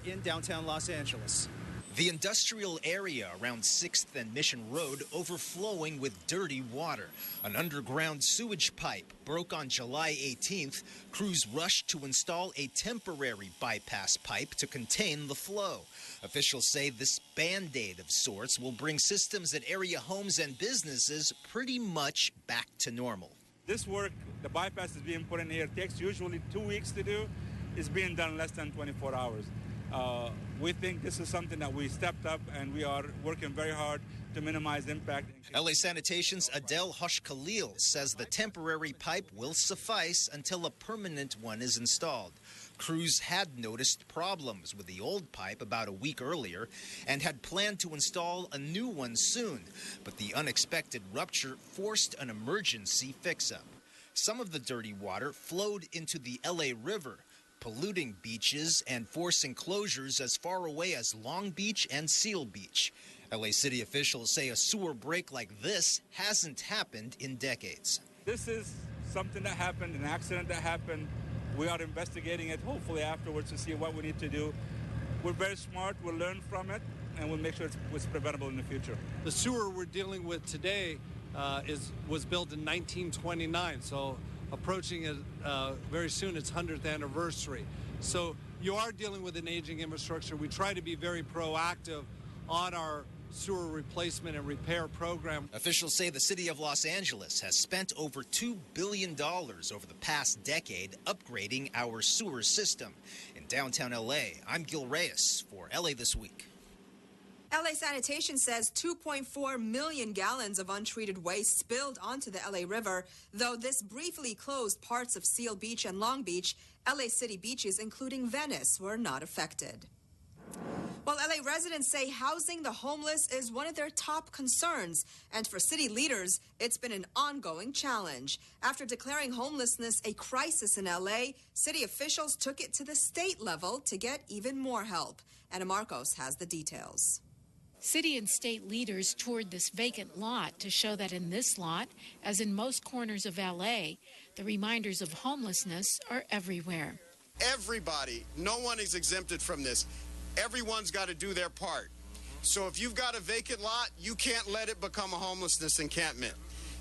in downtown Los Angeles. The industrial area around 6th and Mission Road overflowing with dirty water. An underground sewage pipe broke on July 18th. Crews rushed to install a temporary bypass pipe to contain the flow. Officials say this Band-Aid of sorts will bring systems at area homes and businesses pretty much back to normal. This work, the bypass is being put in here, takes usually 2 weeks to do. It's being done in less than 24 hours. We think this is something that we stepped up, and we are working very hard to minimize impact. LA Sanitation's Adel Hosh-Khalil says the temporary pipe will suffice until a permanent one is installed. Crews had noticed problems with the old pipe about a week earlier and had planned to install a new one soon, but the unexpected rupture forced an emergency fix-up. Some of the dirty water flowed into the LA River, polluting beaches and forcing closures as far away as Long Beach and Seal Beach. LA City officials say a sewer break like this hasn't happened in decades. This is something that happened, an accident that happened. We are investigating it, hopefully afterwards, to see what we need to do. We're very smart, we'll learn from it, and we'll make sure it's preventable in the future. The sewer we're dealing with today was built in 1929, so approaching it very soon, its 100th anniversary. So you are dealing with an aging infrastructure. We try to be very proactive on our sewer replacement and repair program. Officials say the city of Los Angeles has spent over $2 billion over the past decade upgrading our sewer system. In downtown LA, I'm Gil Reyes for LA This Week. LA Sanitation says 2.4 million gallons of untreated waste spilled onto the LA River. Though this briefly closed parts of Seal Beach and Long Beach, LA City beaches, including Venice, were not affected. While LA residents say housing the homeless is one of their top concerns, and for city leaders, it's been an ongoing challenge. After declaring homelessness a crisis in LA, city officials took it to the state level to get even more help. Anna Marcos has the details. City and state leaders toured this vacant lot to show that in this lot, as in most corners of LA, the reminders of homelessness are everywhere. Everybody, no one is exempted from this. Everyone's got to do their part. So if you've got a vacant lot, you can't let it become a homelessness encampment.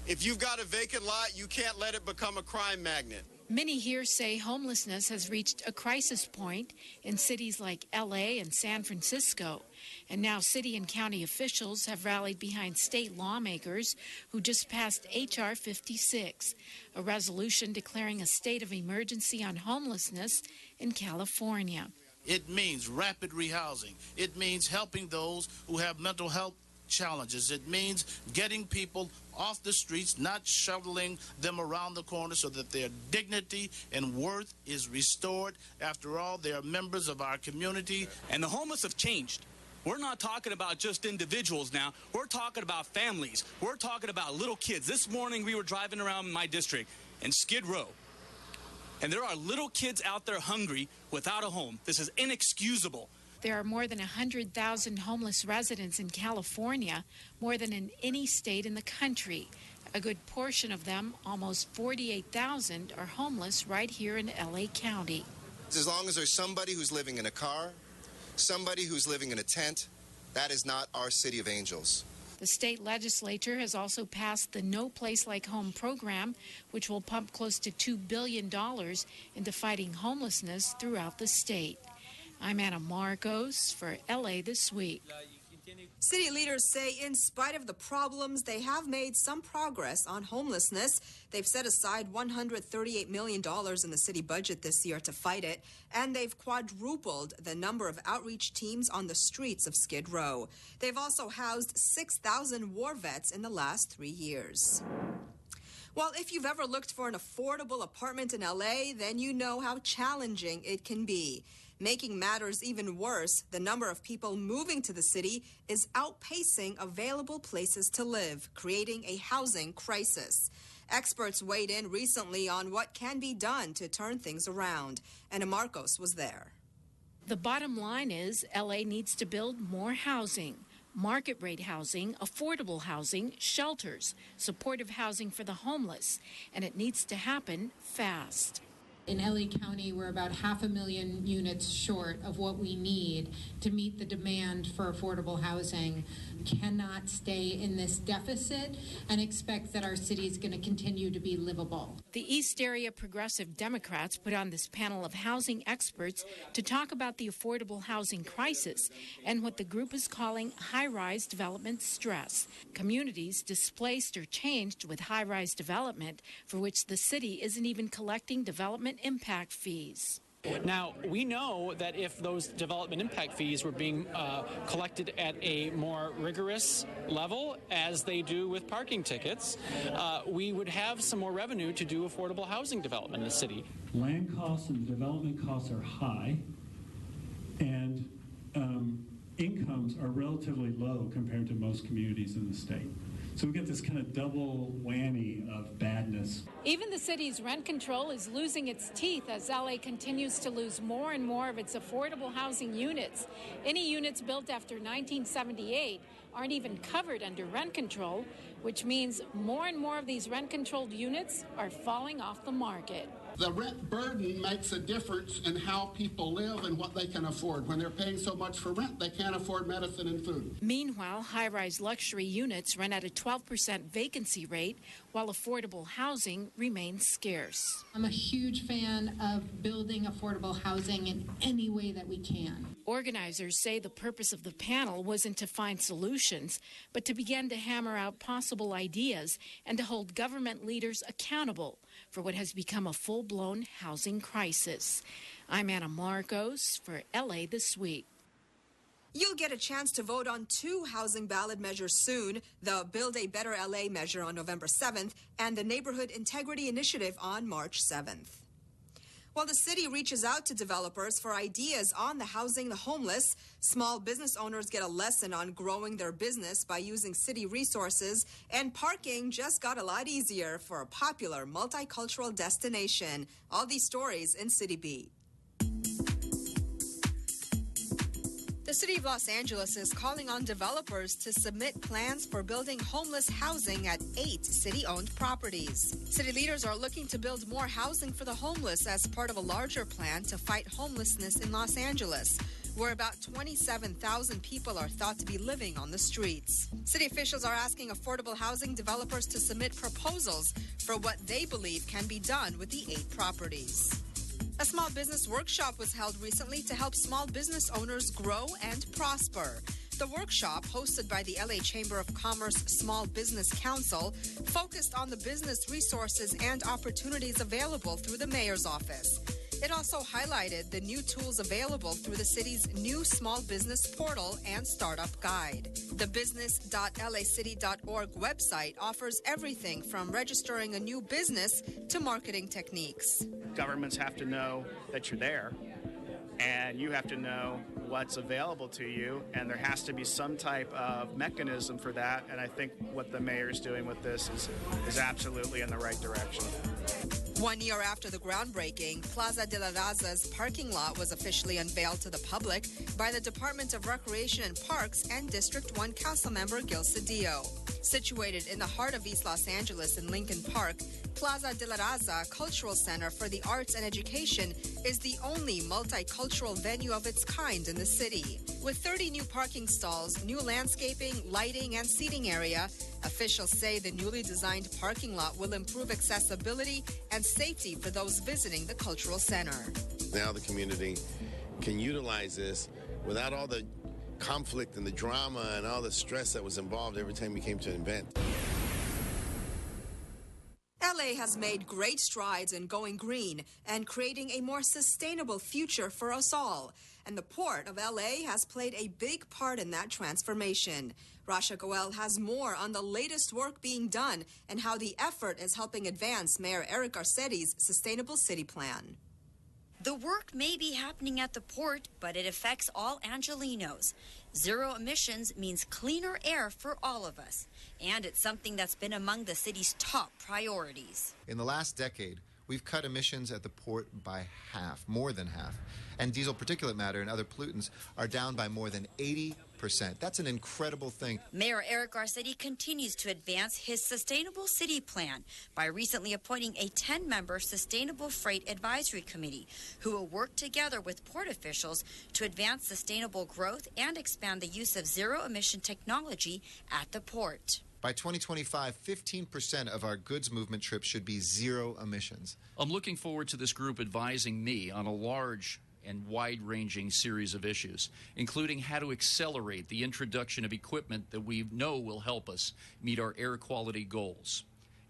If you've got a vacant lot, you can't let it become a crime magnet. Many here say homelessness has reached a crisis point in cities like LA and San Francisco. And now city and county officials have rallied behind state lawmakers who just passed H.R. 56, a resolution declaring a state of emergency on homelessness in California. It means rapid rehousing. It means helping those who have mental health challenges. It means getting people off the streets, not shuttling them around the corner so that their dignity and worth is restored. After all, they are members of our community. And the homeless have changed. We're not talking about just individuals now. We're talking about families. We're talking about little kids. This morning we were driving around my district in Skid Row, and there are little kids out there hungry without a home. This is inexcusable. There are more than 100,000 homeless residents in California, more than in any state in the country. A good portion of them, almost 48,000, are homeless right here in LA County. As long as there's somebody who's living in a car, somebody who's living in a tent, that is not our City of Angels. The state legislature has also passed the No Place Like Home program, which will pump close to $2 billion into fighting homelessness throughout the state. I'm Anna Marcos for LA This Week. City leaders say in spite of the problems, they have made some progress on homelessness. They've set aside $138 million in the city budget this year to fight it, and they've quadrupled the number of outreach teams on the streets of Skid Row. They've also housed 6,000 war vets in the last 3 years. Well, if you've ever looked for an affordable apartment in LA, then you know how challenging it can be. Making matters even worse, the number of people moving to the city is outpacing available places to live, creating a housing crisis. Experts weighed in recently on what can be done to turn things around. Anna Marcos was there. The bottom line is LA needs to build more housing. Market rate housing, affordable housing, shelters, supportive housing for the homeless, and it needs to happen fast. In LA County, we're about 500,000 units short of what we need to meet the demand for affordable housing. We cannot stay in this deficit and expect that our city is going to continue to be livable. The East Area Progressive Democrats put on this panel of housing experts to talk about the affordable housing crisis and what the group is calling high-rise development stress. Communities displaced or changed with high-rise development for which the city isn't even collecting development impact fees. Now, we know that if those development impact fees were being collected at a more rigorous level, as they do with parking tickets, we would have some more revenue to do affordable housing development in the city. Land costs and development costs are high, and incomes are relatively low compared to most communities in the state. So we get this kind of double whammy of badness. Even the city's rent control is losing its teeth as LA continues to lose more and more of its affordable housing units. Any units built after 1978 aren't even covered under rent control, which means more and more of these rent-controlled units are falling off the market. The rent burden makes a difference in how people live and what they can afford. When they're paying so much for rent, they can't afford medicine and food. Meanwhile, high-rise luxury units run at a 12% vacancy rate, while affordable housing remains scarce. I'm a huge fan of building affordable housing in any way that we can. Organizers say the purpose of the panel wasn't to find solutions, but to begin to hammer out possible ideas and to hold government leaders accountable for what has become a full-blown housing crisis. I'm Anna Marcos for LA This Week. You'll get a chance to vote on 2 housing ballot measures soon, the Build a Better LA measure on November 7th and the Neighborhood Integrity Initiative on March 7th. While the city reaches out to developers for ideas on the housing the homeless, small business owners get a lesson on growing their business by using city resources, and parking just got a lot easier for a popular multicultural destination. All these stories in City Beat. The city of Los Angeles is calling on developers to submit plans for building homeless housing at 8 city-owned properties. City leaders are looking to build more housing for the homeless as part of a larger plan to fight homelessness in Los Angeles, where about 27,000 people are thought to be living on the streets. City officials are asking affordable housing developers to submit proposals for what they believe can be done with the 8 properties. A small business workshop was held recently to help small business owners grow and prosper. The workshop, hosted by the LA Chamber of Commerce Small Business Council, focused on the business resources and opportunities available through the mayor's office. It also highlighted the new tools available through the city's new small business portal and startup guide. The business.lacity.org website offers everything from registering a new business to marketing techniques. Governments have to know that you're there, and you have to know what's available to you, and there has to be some type of mechanism for that, and I think what the mayor is doing with this is absolutely in the right direction. 1 year after the groundbreaking, Plaza de la Raza's parking lot was officially unveiled to the public by the Department of Recreation and Parks and District 1 Councilmember Gil Cedillo. Situated in the heart of East Los Angeles in Lincoln Park, Plaza de la Raza Cultural Center for the Arts and Education is the only multicultural venue of its kind in the city. With 30 new parking stalls, new landscaping, lighting, and seating area, officials say the newly designed parking lot will improve accessibility and safety for those visiting the cultural center. Now the community can utilize this without all the conflict and the drama and all the stress that was involved every time we came to an event. LA has made great strides in going green and creating a more sustainable future for us all. And the Port of LA has played a big part in that transformation. Rasha Goel has more on the latest work being done and how the effort is helping advance Mayor Eric Garcetti's Sustainable City Plan. The work may be happening at the port, but it affects all Angelenos. Zero emissions means cleaner air for all of us, and it's something that's been among the city's top priorities. In the last decade, we've cut emissions at the port by half, more than half, and diesel particulate matter and other pollutants are down by more than 80%. 15%. That's an incredible thing. Mayor Eric Garcetti continues to advance his Sustainable City Plan by recently appointing a 10-member Sustainable Freight Advisory Committee who will work together with port officials to advance sustainable growth and expand the use of zero-emission technology at the port. By 2025, 15% of our goods movement trips should be zero emissions. I'm looking forward to this group advising me on a large and wide-ranging series of issues, including how to accelerate the introduction of equipment that we know will help us meet our air quality goals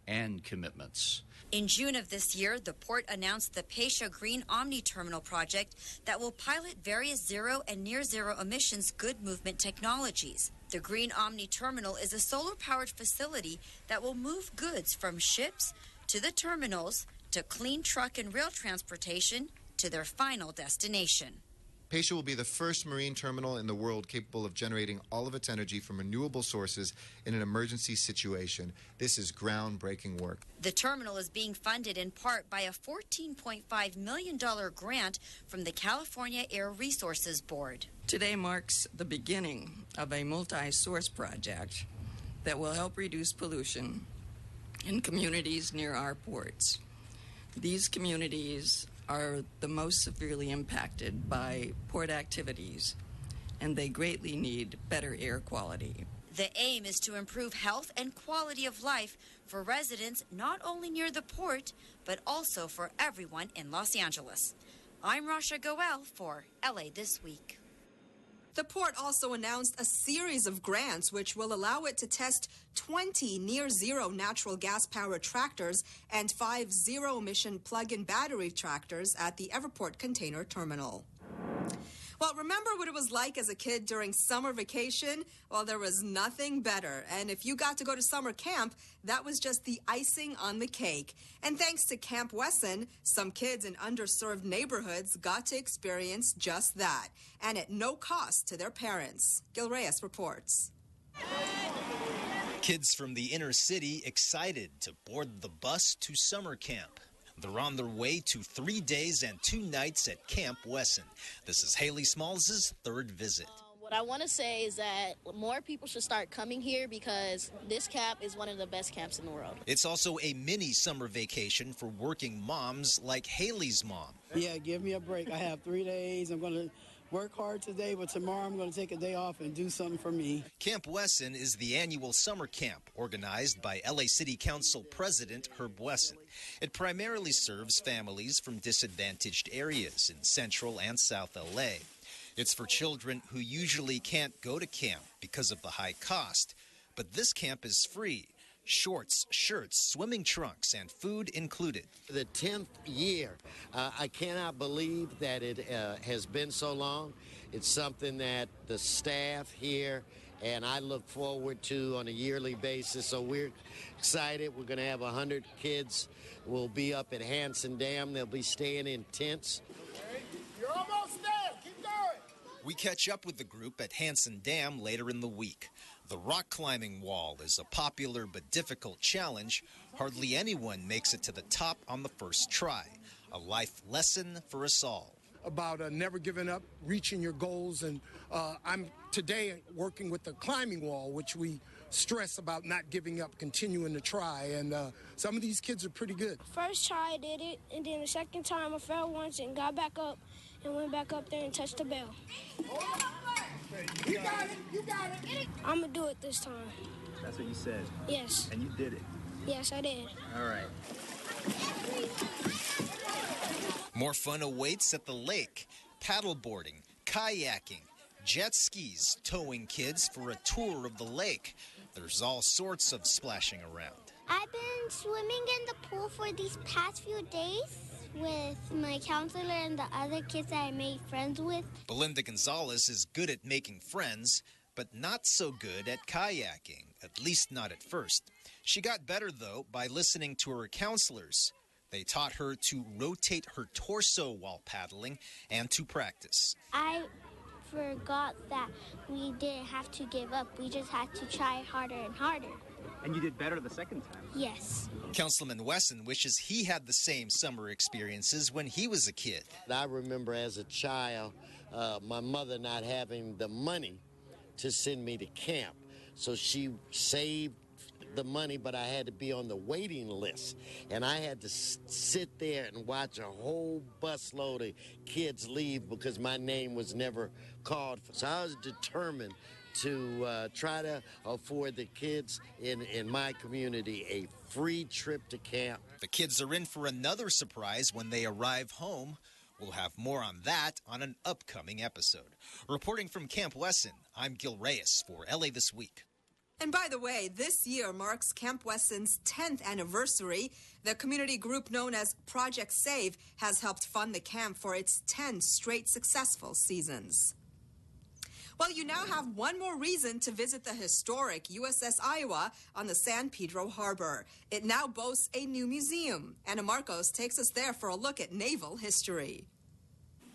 and commitments. In June of this year, the port announced the Pasha Green Omni Terminal project that will pilot various zero and near-zero emissions good movement technologies. The Green Omni Terminal is a solar-powered facility that will move goods from ships to the terminals to clean truck and rail transportation to their final destination. Pasha will be the first marine terminal in the world capable of generating all of its energy from renewable sources in an emergency situation. This is groundbreaking work. The terminal is being funded in part by a $14.5 million grant from the California Air Resources Board. Today marks the beginning of a multi-source project that will help reduce pollution in communities near our ports. These communities are the most severely impacted by port activities, and they greatly need better air quality. The aim is to improve health and quality of life for residents not only near the port, but also for everyone in Los Angeles. I'm Rasha Goel for LA This Week. The port also announced a series of grants which will allow it to test 20 near-zero natural gas-powered tractors and 5 zero-emission plug-in battery tractors at the Everport Container Terminal. Well, remember what it was like as a kid during summer vacation? Well, there was nothing better. And if you got to go to summer camp, that was just the icing on the cake. And thanks to Camp Wesson, some kids in underserved neighborhoods got to experience just that, and at no cost to their parents. Gil Reyes reports. Kids from the inner city excited to board the bus to summer camp. They're on their way to 3 days and 2 nights at Camp Wesson. This is Haley Smalls' third visit. What I want to say is that more people should start coming here because this camp is one of the best camps in the world. It's also a mini summer vacation for working moms like Haley's mom. Yeah, give me a break. I have 3 days. I'm going to work hard today, but tomorrow I'm going to take a day off and do something for me. Camp Wesson is the annual summer camp organized by LA City Council President Herb Wesson. It primarily serves families from disadvantaged areas in Central and South LA. It's for children who usually can't go to camp because of the high cost. But this camp is free. Shorts, shirts, swimming trunks, and food included. The 10th year. I cannot believe that it has been so long. It's something that the staff here and I look forward to on a yearly basis. So we're excited. We're going to have 100 kids. We'll be up at Hansen Dam. They'll be staying in tents. You're almost there. Keep going. We catch up with the group at Hansen Dam later in the week. The rock climbing wall is a popular but difficult challenge. Hardly anyone makes it to the top on the first try. A life lesson for us all. About never giving up, reaching your goals. And I'm today working with the climbing wall, which we stress about not giving up, continuing to try. And some of these kids are pretty good. First try I did it, and then the second time I fell once and got back up and went back up there and touched the bell. You got it. You got it. I'm going to do it this time. That's what you said? Yes. And you did it? Yes, I did. All right. More fun awaits at the lake. Paddleboarding, kayaking, jet skis, towing kids for a tour of the lake. There's all sorts of splashing around. I've been swimming in the pool for these past few days with my counselor and the other kids that I made friends with. Belinda Gonzalez is good at making friends, but not so good at kayaking, at least not at first. She got better, though, by listening to her counselors. They taught her to rotate her torso while paddling and to practice. I forgot that we didn't have to give up. We just had to try harder and harder. And you did better the second time. Yes. Councilman Wesson wishes he had the same summer experiences when he was a kid. I remember as a child, my mother not having the money to send me to camp. So she saved the money, but I had to be on the waiting list. And I had to sit there and watch a whole busload of kids leave because my name was never called for. So I was determined to try to afford the kids in my community a free trip to camp. The kids are in for another surprise when they arrive home. We'll have more on that on an upcoming episode. Reporting from Camp Wesson, I'm Gil Reyes for LA This Week. And by the way, this year marks Camp Wesson's 10th anniversary. The community group known as Project Save has helped fund the camp for its 10 straight successful seasons. Well, you now have one more reason to visit the historic USS Iowa on the San Pedro Harbor. It now boasts a new museum. Anna Marcos takes us there for a look at naval history.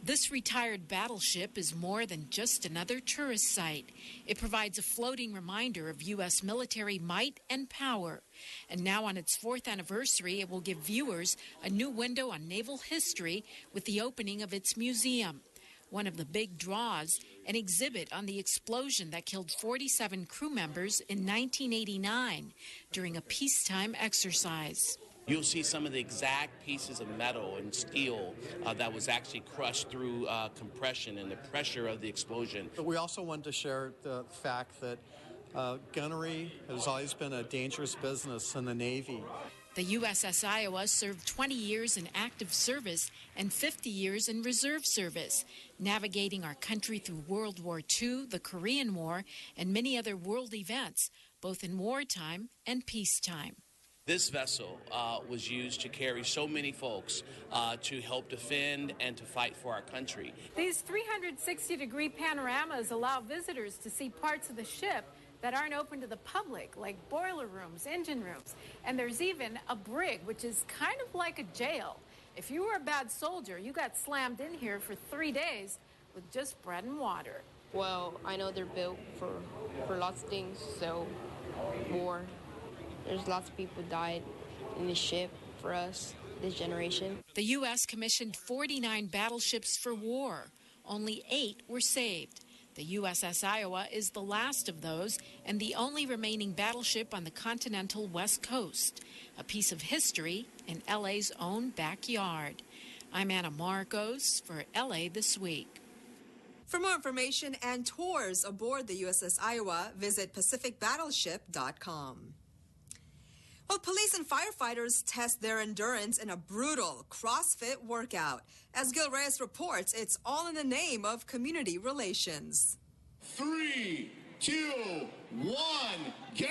This retired battleship is more than just another tourist site. It provides a floating reminder of U.S. military might and power. And now on its 4th anniversary, it will give viewers a new window on naval history with the opening of its museum. One of the big draws, an exhibit on the explosion that killed 47 crew members in 1989 during a peacetime exercise. You'll see some of the exact pieces of metal and steel that was actually crushed through compression and the pressure of the explosion. But we also wanted to share the fact that gunnery has always been a dangerous business in the Navy. The USS Iowa served 20 years in active service and 50 years in reserve service, navigating our country through World War II, the Korean War, and many other world events, both in wartime and peacetime. This vessel was used to carry so many folks to help defend and to fight for our country. These 360-degree panoramas allow visitors to see parts of the ship that aren't open to the public, like boiler rooms, engine rooms. And there's even a brig, which is kind of like a jail. If you were a bad soldier, you got slammed in here for 3 days with just bread and water. Well, I know they're built for lots of things, so war. There's lots of people died in this ship for us, this generation. The U.S. commissioned 49 battleships for war. Only 8 were saved. The USS Iowa is the last of those and the only remaining battleship on the continental West Coast, a piece of history in LA's own backyard. I'm Anna Marcos for LA This Week. For more information and tours aboard the USS Iowa, visit pacificbattleship.com. Well, police and firefighters test their endurance in a brutal CrossFit workout. As Gil Reyes reports, it's all in the name of community relations. 3, 2, 1, go!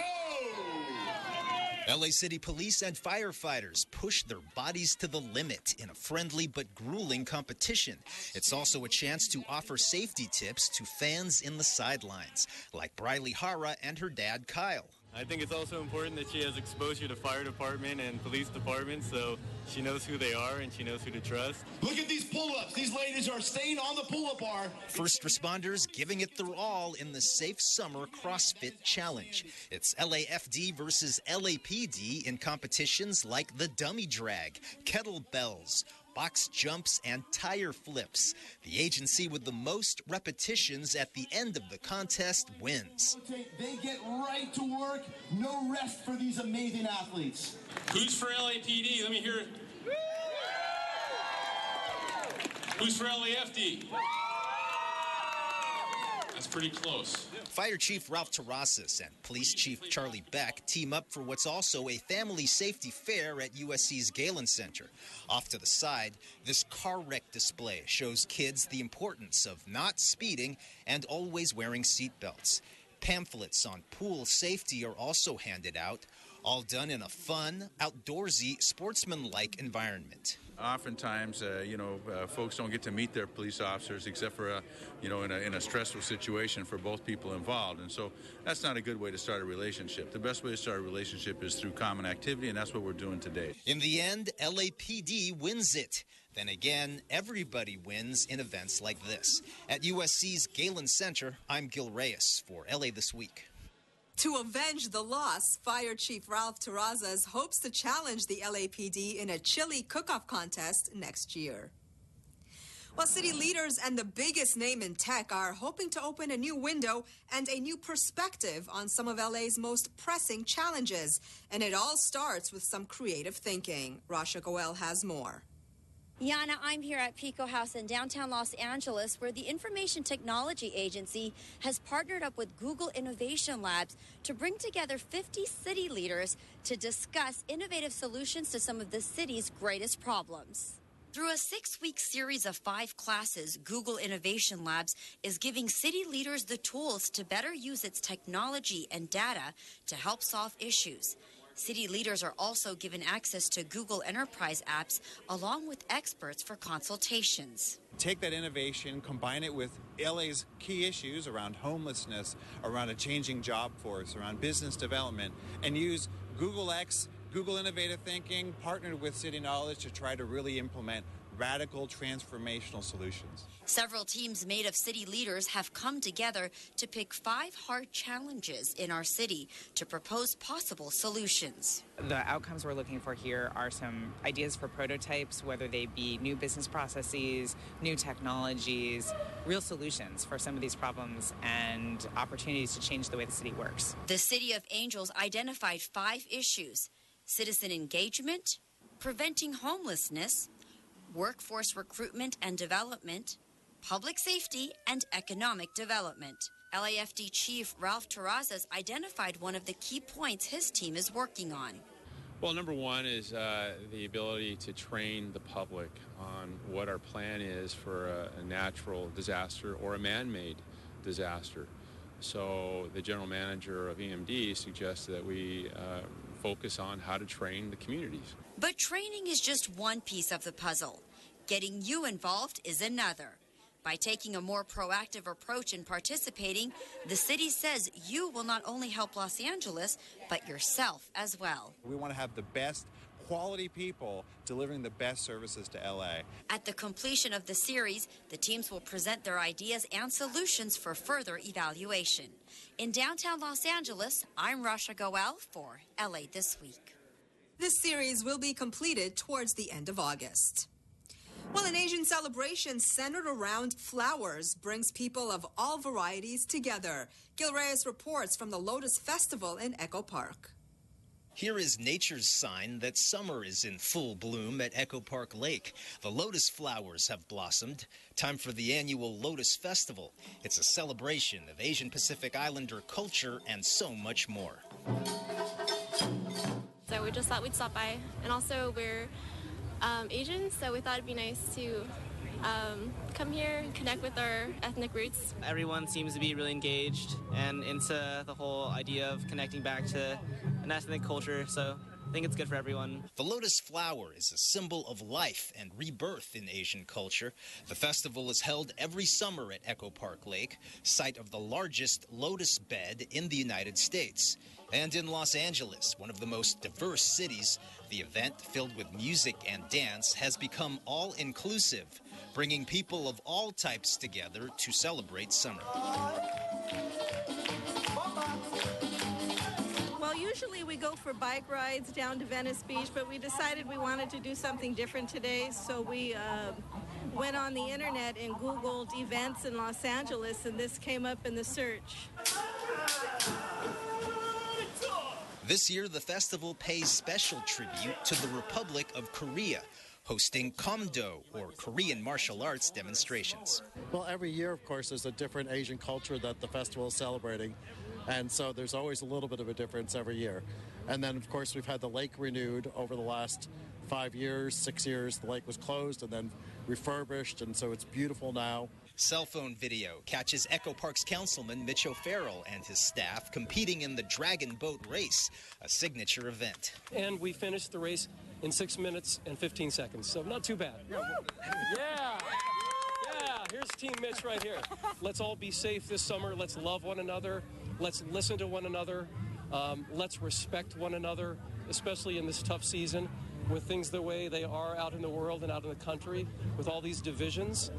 LA City Police and firefighters push their bodies to the limit in a friendly but grueling competition. It's also a chance to offer safety tips to fans in the sidelines, like Briley Hara and her dad, Kyle. I think it's also important that she has exposure to fire department and police department, so she knows who they are and she knows who to trust. Look at these pull-ups. These ladies are staying on the pull-up bar. First responders giving it their all in the Safe Summer CrossFit Challenge. It's LAFD versus LAPD in competitions like the dummy drag, kettlebells, box jumps, and tire flips. The agency with the most repetitions at the end of the contest wins. They get right to work. No rest for these amazing athletes. Who's for LAPD? Let me hear it. Who's for LAFD? That's pretty close. Fire Chief Ralph Terrazas and Police Chief Charlie Beck team up for what's also a family safety fair at USC's Galen Center. Off to the side, this car wreck display shows kids the importance of not speeding and always wearing seatbelts. Pamphlets on pool safety are also handed out, all done in a fun, outdoorsy, sportsman-like environment. Oftentimes, folks don't get to meet their police officers except for, in a stressful situation for both people involved. And so that's not a good way to start a relationship. The best way to start a relationship is through common activity, and that's what we're doing today. In the end, LAPD wins it. Then again, everybody wins in events like this. At USC's Galen Center, I'm Gil Reyes for LA This Week. To avenge the loss, Fire Chief Ralph Terrazas hopes to challenge the LAPD in a chili cook-off contest next year. Well, city leaders and the biggest name in tech are hoping to open a new window and a new perspective on some of LA's most pressing challenges. And it all starts with some creative thinking. Rasha Goel has more. Yana, I'm here at Pico House in downtown Los Angeles, where the Information Technology Agency has partnered up with Google Innovation Labs to bring together 50 city leaders to discuss innovative solutions to some of the city's greatest problems. Through a 6-week series of 5 classes, Google Innovation Labs is giving city leaders the tools to better use its technology and data to help solve issues. City leaders are also given access to Google Enterprise apps along with experts for consultations. Take that innovation, combine it with LA's key issues around homelessness, around a changing job force, around business development, and use Google X, Google Innovative Thinking, partnered with City Knowledge to try to really implement radical transformational solutions. Several teams made of city leaders have come together to pick 5 hard challenges in our city to propose possible solutions. The outcomes we're looking for here are some ideas for prototypes, whether they be new business processes, new technologies, real solutions for some of these problems and opportunities to change the way the city works. The City of Angels identified 5 issues: citizen engagement, preventing homelessness, workforce recruitment and development, public safety, and economic development. LAFD Chief Ralph Terrazas identified one of the key points his team is working on. Well, number one is the ability to train the public on what our plan is for a natural disaster or a man-made disaster. So the general manager of EMD suggested that we focus on how to train the communities. But training is just one piece of the puzzle. Getting you involved is another. By taking a more proactive approach in participating, the city says you will not only help Los Angeles, but yourself as well. We want to have the best quality people delivering the best services to LA. At the completion of the series, the teams will present their ideas and solutions for further evaluation. In downtown Los Angeles, I'm Rasha Goel for LA This Week. This series will be completed towards the end of August. Well, an Asian celebration centered around flowers brings people of all varieties together. Gil Reyes reports from the Lotus Festival in Echo Park. Here is nature's sign that summer is in full bloom at Echo Park Lake. The lotus flowers have blossomed. Time for the annual Lotus Festival. It's a celebration of Asian Pacific Islander culture and so much more. So we just thought we'd stop by. And also we're Asian, so we thought it'd be nice to come here and connect with our ethnic roots. Everyone seems to be really engaged and into the whole idea of connecting back to an ethnic culture, so I think it's good for everyone. The lotus flower is a symbol of life and rebirth in Asian culture. The festival is held every summer at Echo Park Lake, site of the largest lotus bed in the United States. And in Los Angeles, one of the most diverse cities, the event, filled with music and dance, has become all-inclusive, bringing people of all types together to celebrate summer. Well, usually we go for bike rides down to Venice Beach, but we decided we wanted to do something different today, so we went on the internet and Googled events in Los Angeles, and this came up in the search. This year, the festival pays special tribute to the Republic of Korea, hosting Komdo, or Korean martial arts demonstrations. Well, every year, of course, there's a different Asian culture that the festival is celebrating, and so there's always a little bit of a difference every year. And then, of course, we've had the lake renewed over the last 5 years, 6 years. The lake was closed and then refurbished, and so it's beautiful now. Cell phone video catches Echo Park's councilman Mitch O'Farrell and his staff competing in the Dragon Boat Race, a signature event. And we finished the race in 6 minutes and 15 seconds, so not too bad. Yeah, here's Team Mitch right here. Let's all be safe this summer. Let's love one another. Let's listen to one another. Let's respect one another, especially in this tough season with things the way they are out in the world and out in the country with all these divisions.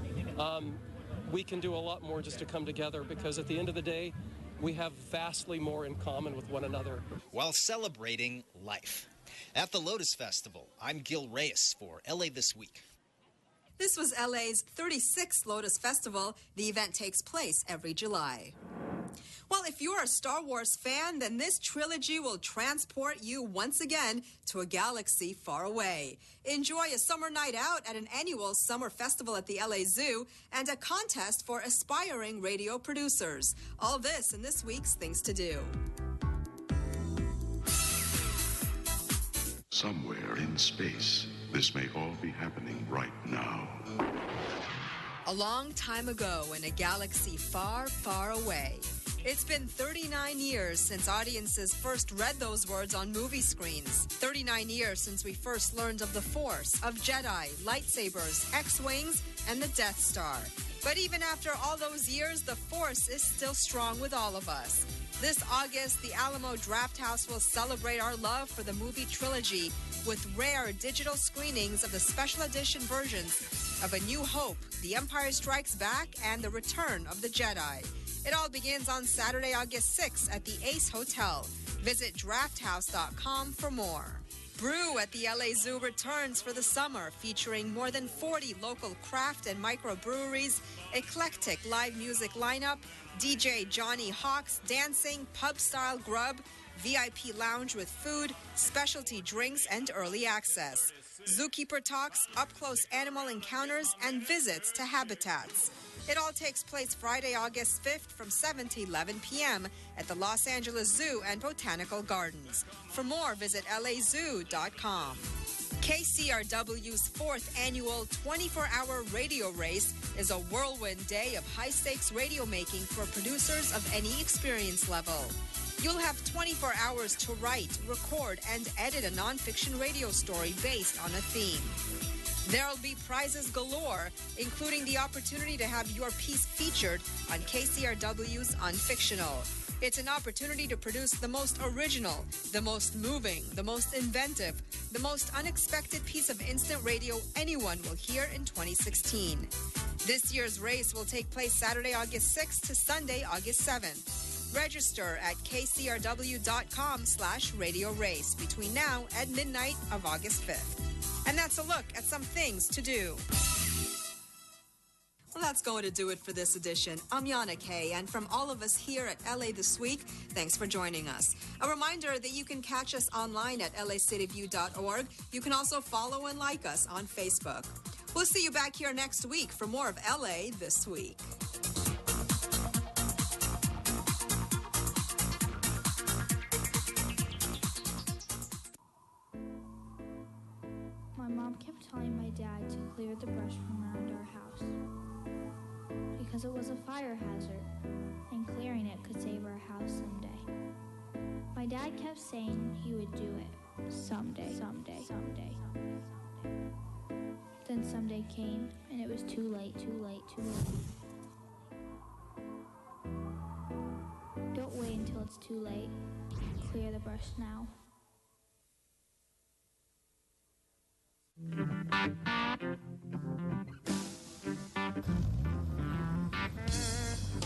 We can do a lot more just to come together, because at the end of the day, we have vastly more in common with one another. While celebrating life. At the Lotus Festival, I'm Gil Reyes for LA This Week. This was LA's 36th Lotus Festival. The event takes place every July. Well, if you're a Star Wars fan, then this trilogy will transport you once again to a galaxy far away. Enjoy a summer night out at an annual summer festival at the LA Zoo and a contest for aspiring radio producers. All this in this week's Things to Do. Somewhere in space, this may all be happening right now. A long time ago in a galaxy far, far away. It's been 39 years since audiences first read those words on movie screens. 39 years since we first learned of the Force, of Jedi, lightsabers, X-Wings, and the Death Star. But even after all those years, the Force is still strong with all of us. This August, the Alamo Drafthouse will celebrate our love for the movie trilogy with rare digital screenings of the special edition versions of A New Hope, The Empire Strikes Back, and The Return of the Jedi. It all begins on Saturday, August 6th at the Ace Hotel. Visit drafthouse.com for more. Brew at the LA Zoo returns for the summer, featuring more than 40 local craft and microbreweries, eclectic live music lineup, DJ Johnny Hawks dancing, pub-style grub, VIP lounge with food, specialty drinks, and early access. Zookeeper talks, up-close animal encounters, and visits to habitats. It all takes place Friday, August 5th from 7 to 11 p.m. at the Los Angeles Zoo and Botanical Gardens. For more, visit lazoo.com. KCRW's fourth annual 24-hour radio race is a whirlwind day of high-stakes radio making for producers of any experience level. You'll have 24 hours to write, record, and edit a nonfiction radio story based on a theme. There'll be prizes galore, including the opportunity to have your piece featured on KCRW's Unfictional. It's an opportunity to produce the most original, the most moving, the most inventive, the most unexpected piece of instant radio anyone will hear in 2016. This year's race will take place Saturday, August 6th to Sunday, August 7th. Register at kcrw.com/radio race between now and midnight of August 5th. And that's a look at some things to do. Well, that's going to do it for this edition. I'm Yana Kay, and from all of us here at LA This Week, thanks for joining us. A reminder that you can catch us online at lacityview.org. You can also follow and like us on Facebook. We'll see you back here next week for more of LA This Week. My mom kept telling my dad to clear the brush from around our house because it was a fire hazard and clearing it could save our house someday. My dad kept saying he would do it someday. Then someday came and it was too late. Don't wait until it's too late. Clear the brush now.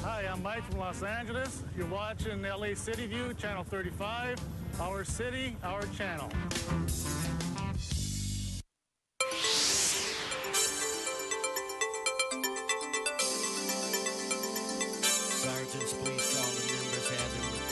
Hi, I'm Mike from Los Angeles. You're watching LA City View, Channel 35. Our city, our channel. Sergeants, please call the members, have them report.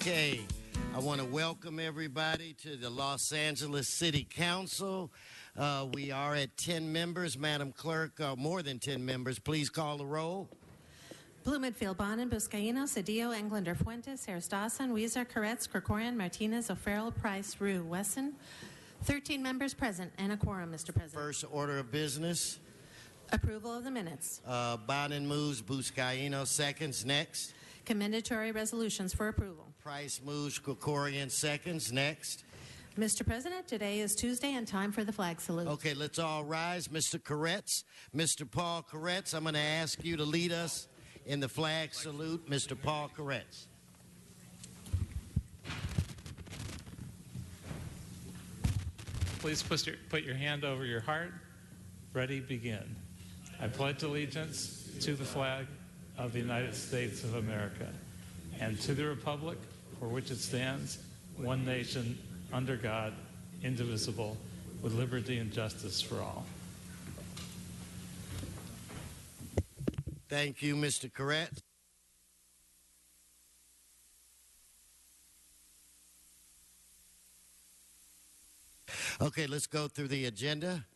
Okay, I want to welcome everybody to the Los Angeles City Council. We are at 10 members. Madam Clerk, more than 10 members. Please call the roll. Blumenfield, Bonin, Buscaino, Cedillo, Englander, Fuentes, Harris Dawson, Weezer, Koretz, Krikorian, Martinez, O'Farrell, Price, Rue, Wesson. 13 members present and a quorum, Mr. President. First order of business. Approval of the minutes. Bonin moves, Buscaino seconds. Next. Commendatory resolutions for approval. Price moves, Krikorian seconds. Next. Mr. President, today is Tuesday and time for the flag salute. Okay, let's all rise. Mr. Koretz, Mr. Paul Koretz, I'm going to ask you to lead us in the flag salute. Mr. Paul Koretz. Please put your hand over your heart. Ready, begin. I pledge allegiance to the flag of the United States of America and to the republic for which it stands, one nation, under God, indivisible, with liberty and justice for all. Thank you, Mr. Koretz. Okay, let's go through the agenda.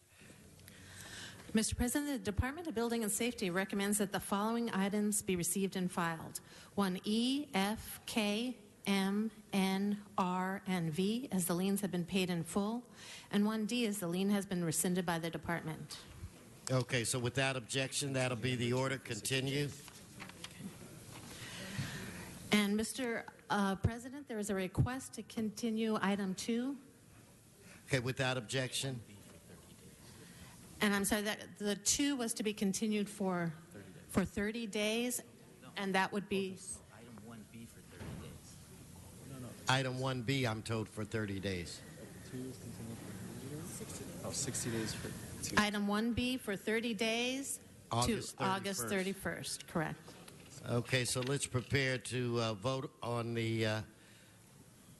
Mr. President, the Department of Building and Safety recommends that the following items be received and filed. 1E, F, K, M, N, R, and V, as the liens have been paid in full, and 1D, as the lien has been rescinded by the department. Okay, so without objection, that'll be the order. Continue. And Mr. President, there is a request to continue item 2. Okay, without objection. And I'm sorry, that the 2 was to be continued for 30 days, and that would be... Item 1B for 30 days. Item 1B, I'm told, for 30 days. 2 is continued for 30 days? Oh, 60 days for 2. Item 1B for 30 days August to 31st. August 31st, correct. Okay, so let's prepare to vote on the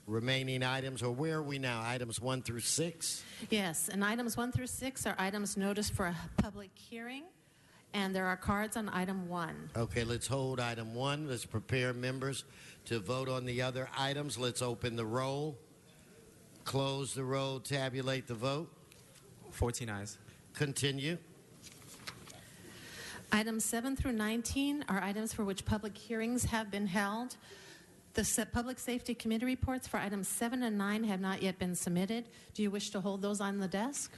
remaining items, or where are we now? Items 1 through 6? Yes, and items 1 through 6 are items noticed for a public hearing, and there are cards on item 1. Okay, let's hold item 1. Let's prepare members to vote on the other items. Let's open the roll, close the roll, tabulate the vote. 14 ayes. Continue. Items 7 through 19 are items for which public hearings have been held. The Public Safety Committee reports for items 7 and 9 have not yet been submitted. Do you wish to hold those on the desk?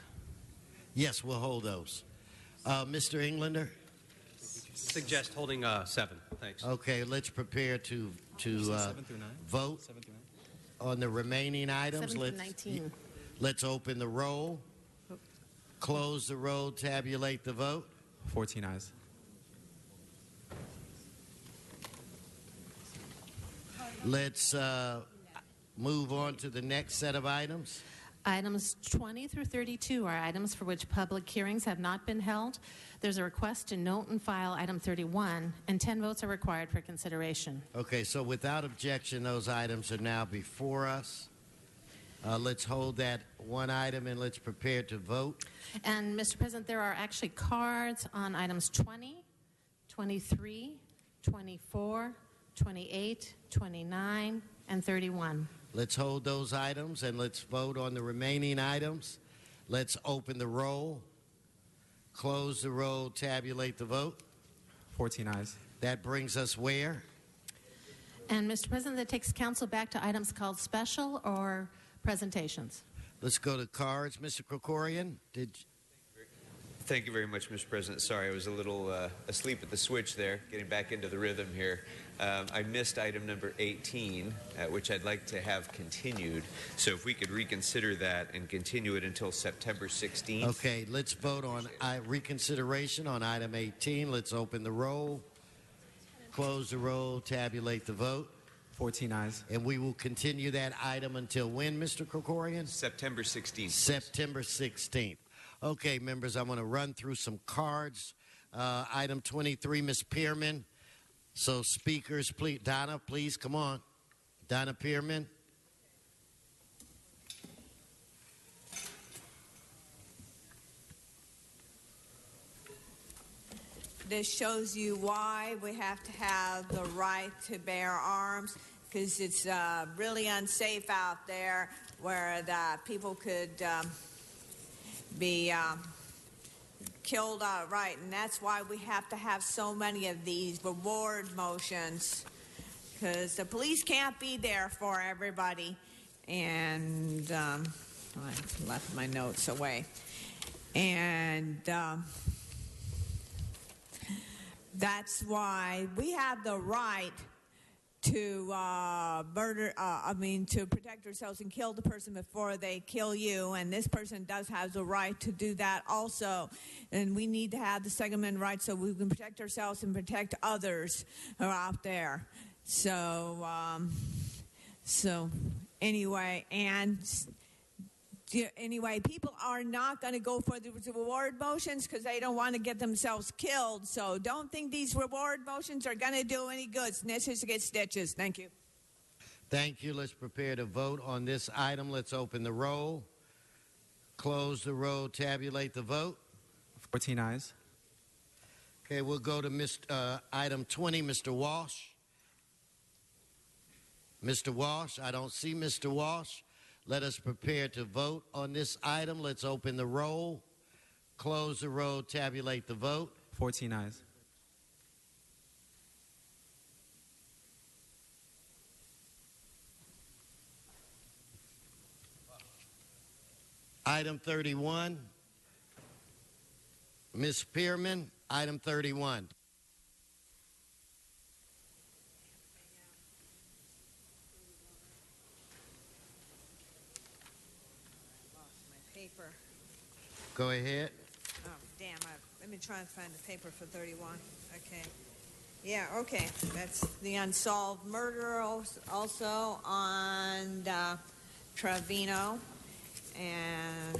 Yes, we'll hold those. Mr. Englander? Suggest holding 7. Thanks. Okay, let's prepare to 7 through 9? vote 7 through 9? on the remaining items. 7 through 19. Let's open the roll, close the roll, tabulate the vote. 14 ayes. Let's move on to the next set of items. Items 20 through 32 are items for which public hearings have not been held. There's a request to note and file item 31, and 10 votes are required for consideration. Okay, so without objection, those items are now before us. Let's hold that one item and let's prepare to vote. And, Mr. President, there are actually cards on items 20, 23, 24, 28, 29, and 31. Let's hold those items and let's vote on the remaining items. Let's open the roll, close the roll, tabulate the vote. 14 ayes. That brings us where? And, Mr. President, that takes council back to items called special or presentations. Let's go to cards. Mr. Krikorian, Thank you very much, Mr. President. Sorry, I was a little asleep at the switch there, getting back into the rhythm here. I missed item number 18, which I'd like to have continued. So if we could reconsider that and continue it until September 16th. Okay, let's vote on reconsideration on item 18. Let's open the roll, close the roll, tabulate the vote. 14 ayes. And we will continue that item until when, Mr. Krikorian? September 16th. September 16th. Okay, members, I'm going to run through some cards. Item 23, Ms. Pearman. So speakers, please. Donna, please, come on. Donna Pearman. This shows you why we have to have the right to bear arms. If because it's really unsafe out there where the people could be killed outright. And that's why we have to have so many of these reward motions, because the police can't be there for everybody. And I left my notes away. And that's why we have the right to to protect ourselves and kill the person before they kill you. And this person does have the right to do that also. And we need to have the Second Amendment right so we can protect ourselves and protect others who are out there. So anyway, people are not going to go for the reward motions because they don't want to get themselves killed. So don't think these reward motions are going to do any good. Snitches get stitches. Thank you. Thank you. Let's prepare to vote on this item. Let's open the roll, close the roll, tabulate the vote. 14 ayes. Okay, we'll go to item 20, Mr. Walsh. Mr. Walsh, I don't see Mr. Walsh. Let us prepare to vote on this item. Let's open the roll, close the roll, tabulate the vote. 14 ayes. Item 31. Ms. Pearman, item 31. Paper. Go ahead. Oh, damn. Let me try and find the paper for 31. Okay. Yeah, okay. That's the unsolved murder also on Trevino. And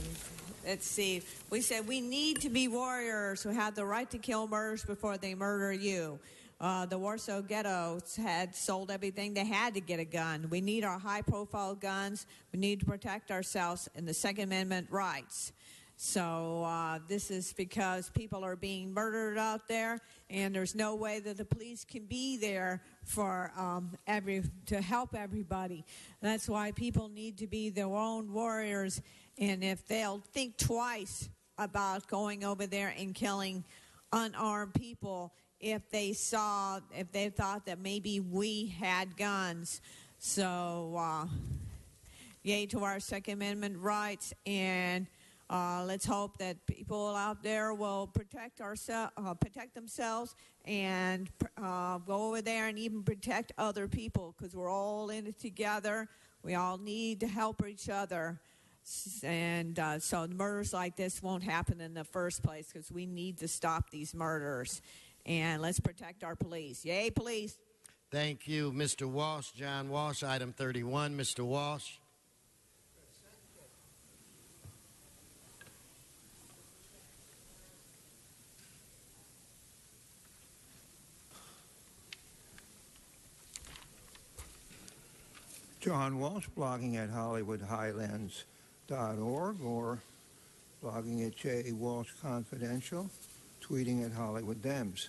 let's see. We said we need to be warriors who have the right to kill murderers before they murder you. The Warsaw Ghetto had sold everything. They had to get a gun. We need our high-profile guns. We need to protect ourselves in the Second Amendment rights. So this is because people are being murdered out there, and there's no way that the police can be there for to help everybody. That's why people need to be their own warriors, and if they'll think twice about going over there and killing unarmed people, if they thought that maybe we had guns. So yay to our Second Amendment rights, and let's hope that people out there will protect themselves and go over there and even protect other people, because we're all in it together. We all need to help each other. And so murders like this won't happen in the first place, because we need to stop these murders. And let's protect our police. Yay, police. Thank you, Mr. Walsh. John Walsh, item 31. Mr. Walsh. John Walsh, blogging at HollywoodHighlands.org or blogging at J. Walsh Confidential, tweeting at Hollywood Dems.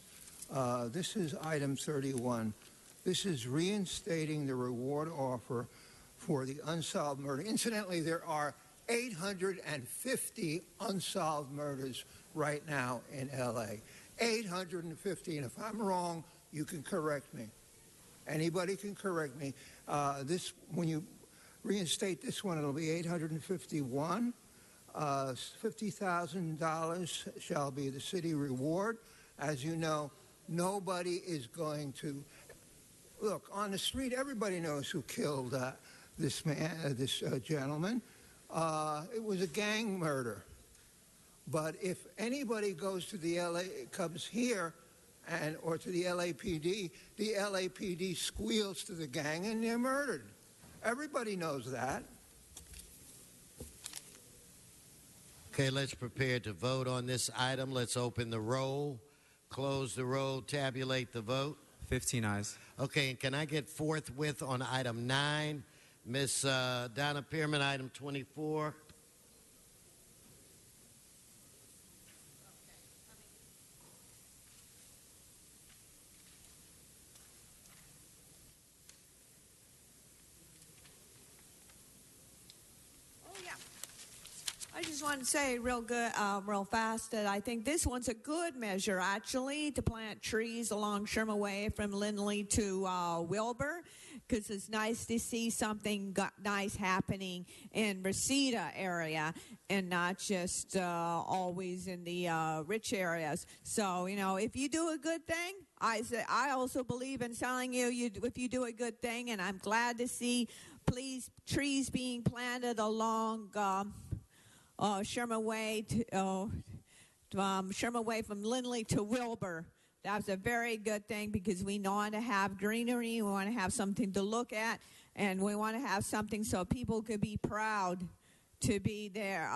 This is item 31. This is reinstating the reward offer for the unsolved murder. Incidentally, there are 850 unsolved murders right now in L.A. 850, and if I'm wrong, you can correct me. Anybody can correct me. When you reinstate this one, it'll be 851. $50,000 shall be the city reward. As you know, nobody is going to look on the street. Everybody knows who killed this gentleman. It was a gang murder. But if anybody goes to the comes here or to the LAPD squeals to the gang and they're murdered. Everybody knows that. Okay, let's prepare to vote on this item. Let's open the roll, close the roll, tabulate the vote. 15 ayes. Okay, and can I get forthwith on item 9? Miss Donna Pearman, item 24. just wanted to say real fast that I think this one's a good measure, actually, to plant trees along Sherman Way from Lindley to Wilbur, because it's nice to see something nice happening in Reseda area and not just always in the rich areas. So, if you do a good thing, I also believe in telling you if you do a good thing, and I'm glad to see trees being planted along Sherman Way Sherman Way from Lindley to Wilbur. That's a very good thing because we want to have greenery, we want to have something to look at, and we want to have something so people could be proud to be there.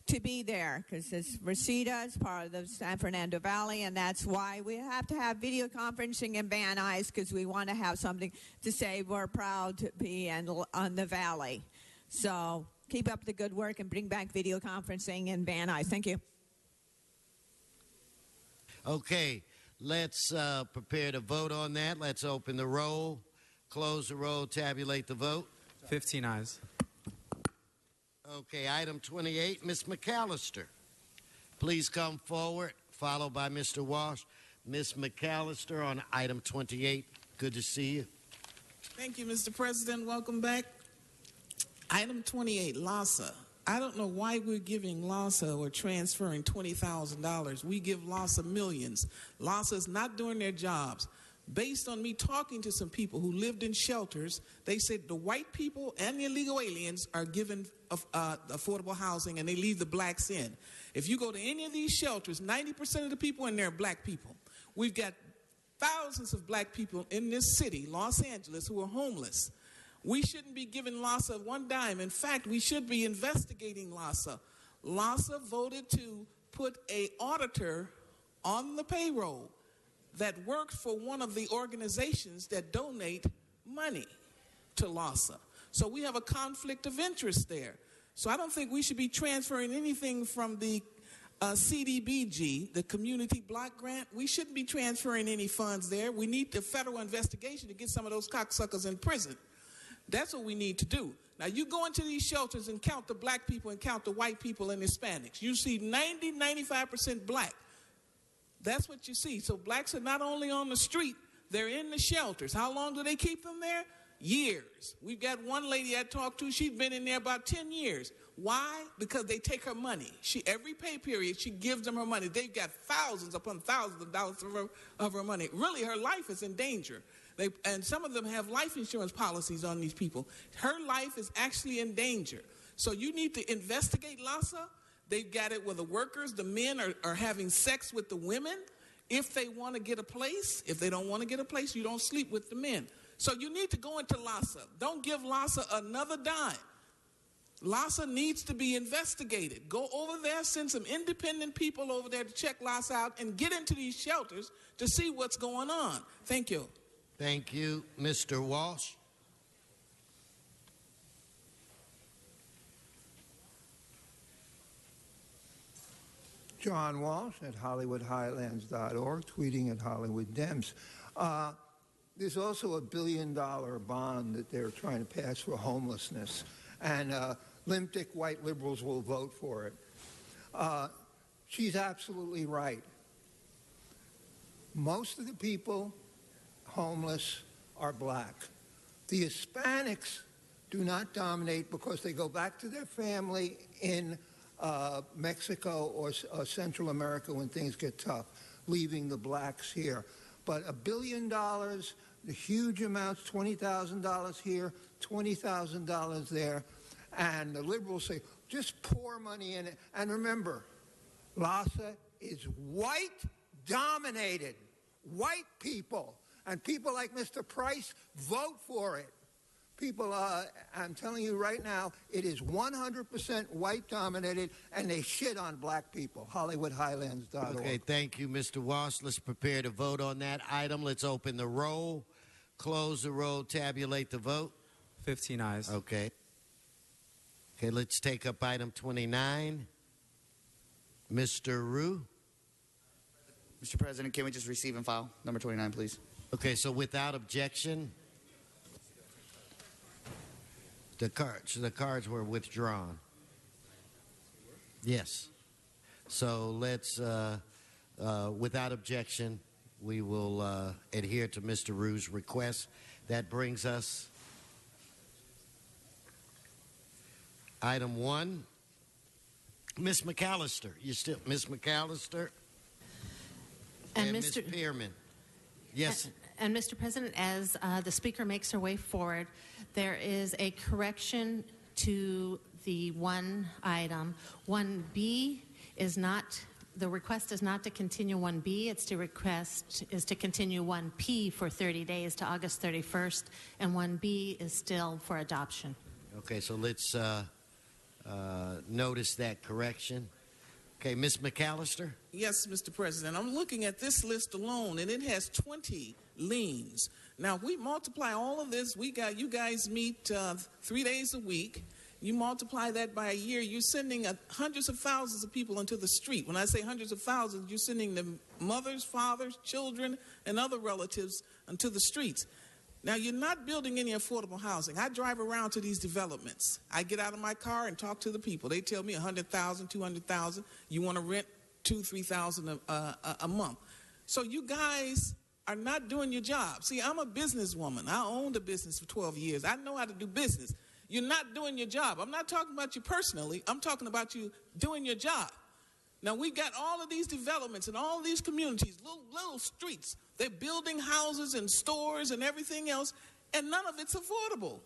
Because Reseda is part of the San Fernando Valley, and that's why we have to have video conferencing in Van Nuys, because we want to have something to say we're proud to be on the valley. So keep up the good work and bring back video conferencing in Van Nuys. Thank you. Okay, let's prepare to vote on that. Let's open the roll, close the roll, tabulate the vote. 15 ayes. Okay, item 28, Ms. McAllister. Please come forward, followed by Mr. Walsh. Ms. McAllister on item 28. Good to see you. Thank you, Mr. President. Welcome back. Item 28, LASA. I don't know why we're giving LASA or transferring $20,000. We give LASA millions. LASA is not doing their jobs. Based on me talking to some people who lived in shelters, they said the white people and the illegal aliens are given affordable housing and they leave the blacks in. If you go to any of these shelters, 90% of the people in there are black people. We've got thousands of black people in this city, Los Angeles, who are homeless. We shouldn't be giving LASA one dime. In fact, we should be investigating LASA. LASA voted to put an auditor on the payroll that works for one of the organizations that donate money to LASA. So we have a conflict of interest there. So I don't think we should be transferring anything from the CDBG, the Community Block Grant. We shouldn't be transferring any funds there. We need the federal investigation to get some of those cocksuckers in prison. That's what we need to do. Now, you go into these shelters and count the black people and count the white people and Hispanics. You see 95% black. That's what you see. So blacks are not only on the street, they're in the shelters. How long do they keep them there? Years. We've got one lady I talked to, she's been in there about 10 years. Why? Because they take her money. Every pay period, she gives them her money. They've got thousands upon thousands of dollars of her money. Really, her life is in danger. And some of them have life insurance policies on these people. Her life is actually in danger. So you need to investigate LASA. They've got it where the workers, the men are having sex with the women if they want to get a place. If they don't want to get a place, you don't sleep with the men. So you need to go into LASA. Don't give LASA another dime. LASA needs to be investigated. Go over there, send some independent people over there to check LASA out and get into these shelters to see what's going on. Thank you. Thank you. Mr. Walsh. John Walsh at HollywoodHighlands.org, tweeting at Hollywood Dems. There's also $1 billion bond that they're trying to pass for homelessness, and limp-dick white liberals will vote for it. She's absolutely right. Most of the people homeless are black. The Hispanics do not dominate because they go back to their family in Mexico or Central America when things get tough, leaving the blacks here. But $1 billion, the huge amounts, $20,000 here, $20,000 there, and the liberals say, just pour money in it. And remember, LASA is white-dominated, white people. And people like Mr. Price vote for it. People, I'm telling you right now, it is 100% white-dominated, and they shit on black people. HollywoodHighlands.org. Okay, thank you, Mr. Walsh. Let's prepare to vote on that item. Let's open the roll, close the roll, tabulate the vote. 15 ayes. Okay. Okay, let's take up item 29. Mr. Rue. Mr. President, can we just receive and file number 29, please? Okay, so without objection, the cards were withdrawn. Yes. So let's, without objection, we will adhere to Mr. Rue's request. That brings us item 1. Ms. McAllister, you still, Ms. McAllister and Ms. Pearman. Yes. And Mr. President, as the speaker makes her way forward, there is a correction to the one item. 1B is not, the request is not to continue 1B, it's to request is to continue 1P for 30 days to August 31st, and 1B is still for adoption. Okay, so let's notice that correction. Okay, Ms. McAllister? Yes, Mr. President. I'm looking at this list alone, and it has 20 liens. Now, if we multiply all of this, you guys meet 3 days a week. You multiply that by a year, you're sending hundreds of thousands of people into the street. When I say hundreds of thousands, you're sending the mothers, fathers, children, and other relatives into the streets. Now, you're not building any affordable housing. I drive around to these developments. I get out of my car and talk to the people. They tell me $100,000, $200,000. You want to rent $2,000, $3,000 a month. So you guys are not doing your job. See, I'm a businesswoman. I owned a business for 12 years. I know how to do business. You're not doing your job. I'm not talking about you personally. I'm talking about you doing your job. Now, we got all of these developments and all of these communities, little streets. They're building houses and stores and everything else, and none of it's affordable.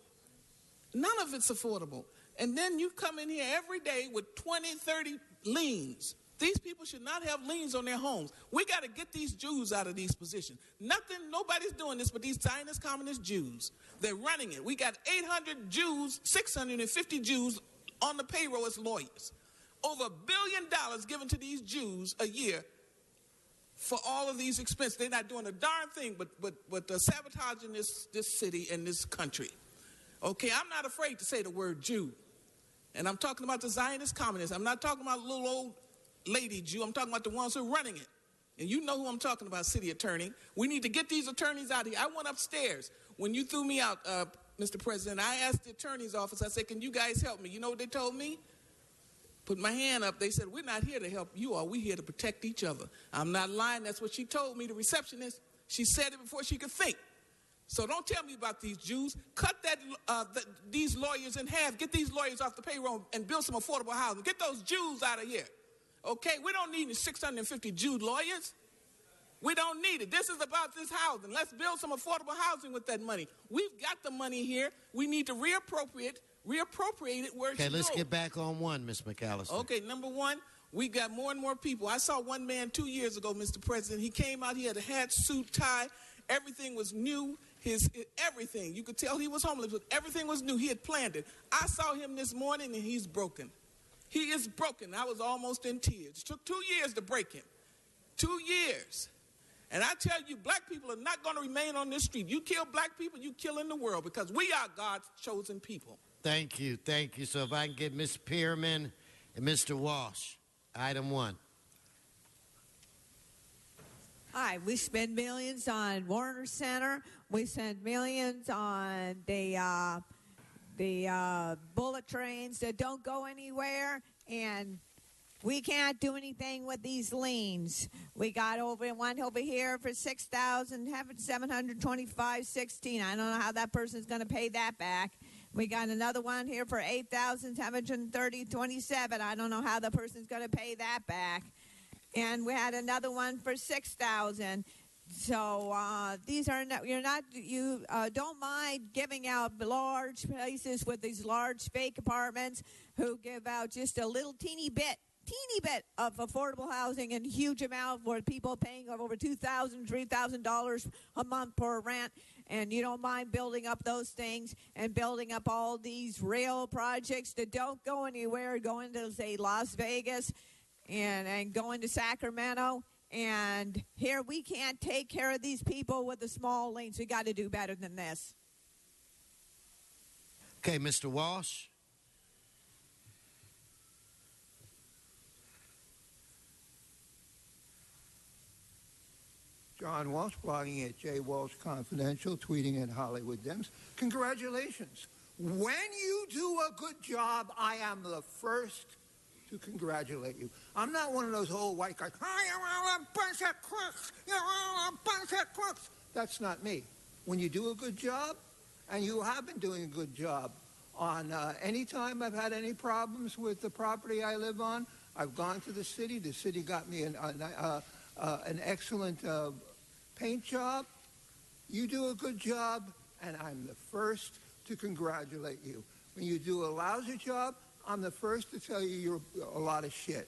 None of it's affordable. And then you come in here every day with 20, 30 liens. These people should not have liens on their homes. We got to get these Jews out of these positions. Nobody's doing this but these Zionist communist Jews. They're running it. We got 800 Jews, 650 Jews on the payroll as lawyers. Over $1 billion given to these Jews a year for all of these expenses. They're not doing a darn thing but sabotaging this city and this country. Okay, I'm not afraid to say the word Jew. And I'm talking about the Zionist communists. I'm not talking about little old lady Jew. I'm talking about the ones who are running it. And you know who I'm talking about, city attorney. We need to get these attorneys out of here. I went upstairs. When you threw me out, Mr. President, I asked the attorney's office, I said, can you guys help me? You know what they told me? Put my hand up. They said, we're not here to help you all. We're here to protect each other. I'm not lying. That's what she told me, the receptionist. She said it before she could think. So don't tell me about these Jews. Cut these lawyers in half. Get these lawyers off the payroll and build some affordable housing. Get those Jews out of here. Okay? We don't need 650 Jew lawyers. We don't need it. This is about this housing. Let's build some affordable housing with that money. We've got the money here. We need to reappropriate it where it should Okay, let's go. get back on one, Ms. McAllister. Okay, number one, we got more and more people. I saw one man 2 years ago, Mr. President. He came out, he had a hat, suit, tie. Everything was new. Everything. You could tell he was homeless, but everything was new. He had planned it. I saw him this morning, and he's broken. He is broken. I was almost in tears. It took 2 years to break him. 2 years. And I tell you, black people are not going to remain on this street. You kill black people, you killing the world, because we are God's chosen people. Thank you. Thank you. So if I can get Ms. Pearman and Mr. Walsh, item 1. Hi, we spend millions on Warner Center. We spend millions on the bullet trains that don't go anywhere, and we can't do anything with these liens. We got one over here for $6,725.16. I don't know how that person's going to pay that back. We got another one here for $8,730.27. I don't know how the person's going to pay that back. And we had another one for $6,000. So these are not, you don't mind giving out large places with these large fake apartments who give out just a little teeny bit of affordable housing and huge amount for people paying over $2,000, $3,000 a month per rent. And you don't mind building up those things and building up all these rail projects that don't go anywhere, going to, say, Las Vegas and going to Sacramento. And here we can't take care of these people with the small lanes. We got to do better than this. Okay, Mr. Walsh. John Walsh, blogging at J. Walsh Confidential, tweeting at Hollywood Dems. Congratulations. When you do a good job, I am the first to congratulate you. I'm not one of those old white guys. Oh, you're all a bunch of crooks. You're all a bunch of crooks. That's not me. When you do a good job, and you have been doing a good job, on any time I've had any problems with the property I live on, I've gone to the city. The city got me an excellent paint job. You do a good job, and I'm the first to congratulate you. When you do a lousy job, I'm the first to tell you you're a lot of shit.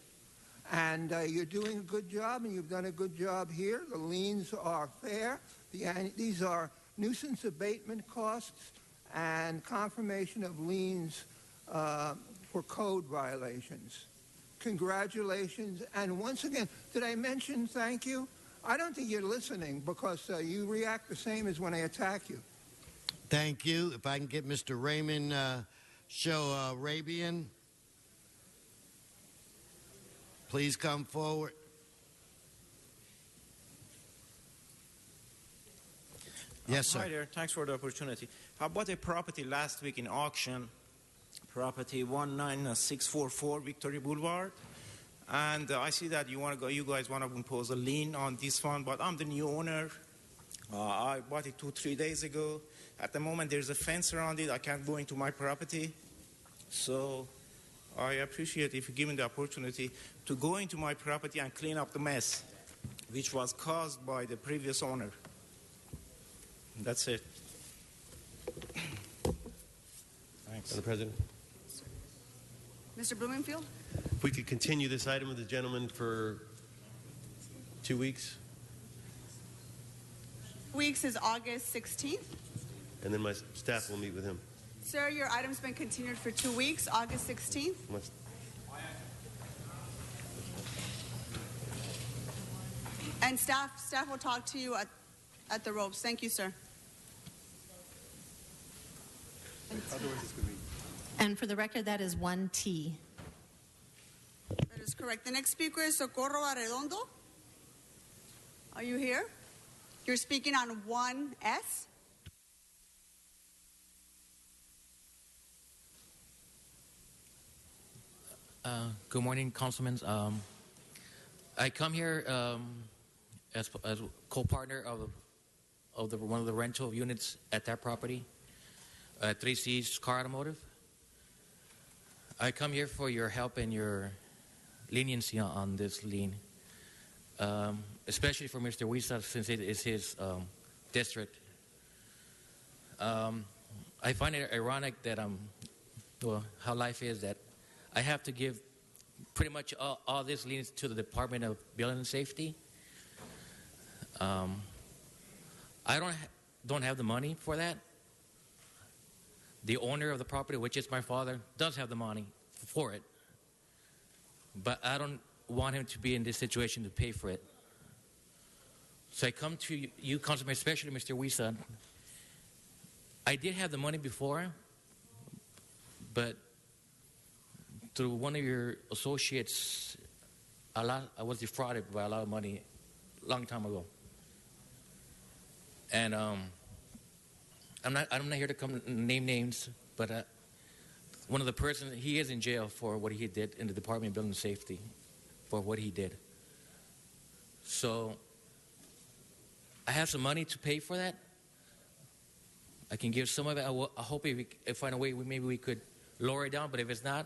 And you're doing a good job, and you've done a good job here. The liens are fair. These are nuisance abatement costs and confirmation of liens for code violations. Congratulations. And once again, did I mention thank you? I don't think you're listening because you react the same as when I attack you. Thank you. If I can get Mr. Raymond Show Arabian, please come forward. Yes, sir. Hi there. Thanks for the opportunity. I bought a property last week in auction, property 19644 Victory Boulevard, and I see that you guys want to impose a lien on this one, but I'm the new owner. I bought it 2-3 days ago. At the moment, there's a fence around it. I can't go into my property, so I appreciate if you give me the opportunity to go into my property and clean up the mess, which was caused by the previous owner. That's it. Thanks. Madam President, Mr. Blumenfield? if we could continue this item with the gentleman for 2 weeks, Weeks is August 16th. and then my staff will meet with him. Sir, your item's been continued for 2 weeks, August 16th. And staff will talk to you at the ropes. Thank you, sir. And for the record, that is 1T. That is correct. The next speaker is Socorro Arredondo. Are you here? You're speaking on 1S. Good morning, Councilman. I come here as co-partner of one of the rental units at that property, 3C's Car Automotive. I come here for your help and your leniency on this lien, especially for Mr. Huiza, since it is his district. I find it ironic that how life is, that I have to give pretty much all this liens to the Department of Building and Safety. I don't have the money for that. The owner of the property, which is my father, does have the money for it. But I don't want him to be in this situation to pay for it. So I come to you, Councilman, especially Mr. Huiza. I did have the money before, but through one of your associates, I was defrauded by a lot of money a long time ago. And I'm not here to come name names, but one of the persons, he is in jail for what he did in the Department of Building Safety, for what he did. So I have some money to pay for that. I can give some of it. I hope if we find a way, maybe we could lower it down. But if it's not,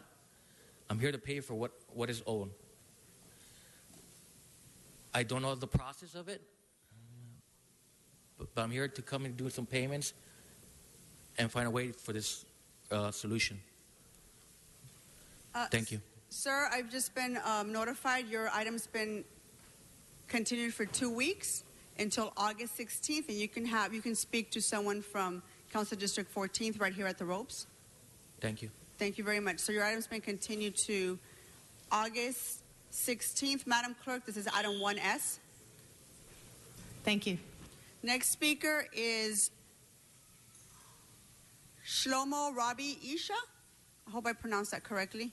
I'm here to pay for what is owed. I don't know the process of it, but I'm here to come and do some payments and find a way for this solution. Thank you. Sir, I've just been notified your item's been continued for 2 weeks until August 16th, and you can speak to someone from Council District 14th right here at the ropes. Thank you. Thank you very much. So your item's been continued to August 16th. Madam Clerk, this is item 1S. Thank you. Next speaker is Shlomo Rabi Isha. I hope I pronounced that correctly.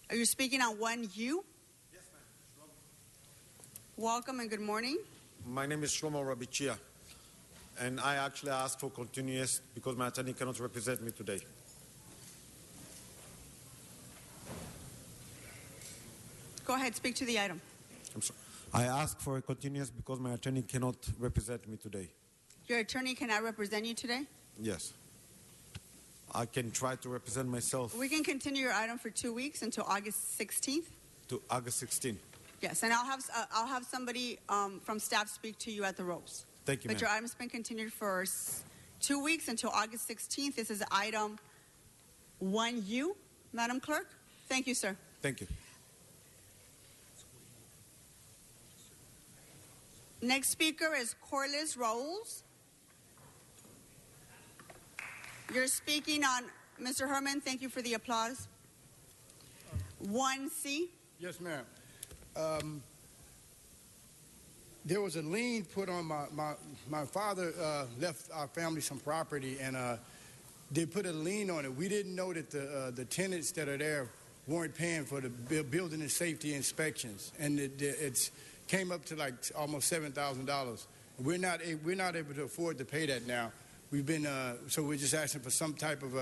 Are you speaking on 1U? Yes, ma'am. Welcome and good morning. My name is Shlomo Rabichia, and I actually asked for continuous because my attorney cannot represent me today. Go ahead, speak to the item. I'm sorry. I asked for a continuous because my attorney cannot represent me today. Your attorney cannot represent you today? Yes. I can try to represent myself We can continue your item for 2 weeks until August 16th. to August 16th. Yes, and I'll have somebody from staff speak to you at the ropes. Thank you, But ma'am. your item's been continued for 2 weeks until August 16th. This is item 1U, Madam Clerk. Thank you, sir. Thank you. Next speaker is Corliss Raoul. You're speaking on, Mr. Herman, thank you for the applause. 1C. Yes, ma'am. There was a lien put on my father left our family some property, and they put a lien on it. We didn't know that the tenants that are there weren't paying for the building and safety inspections, and it's came up to like almost $7,000. We're not able to afford to pay that now. We've been so we're just asking for some type of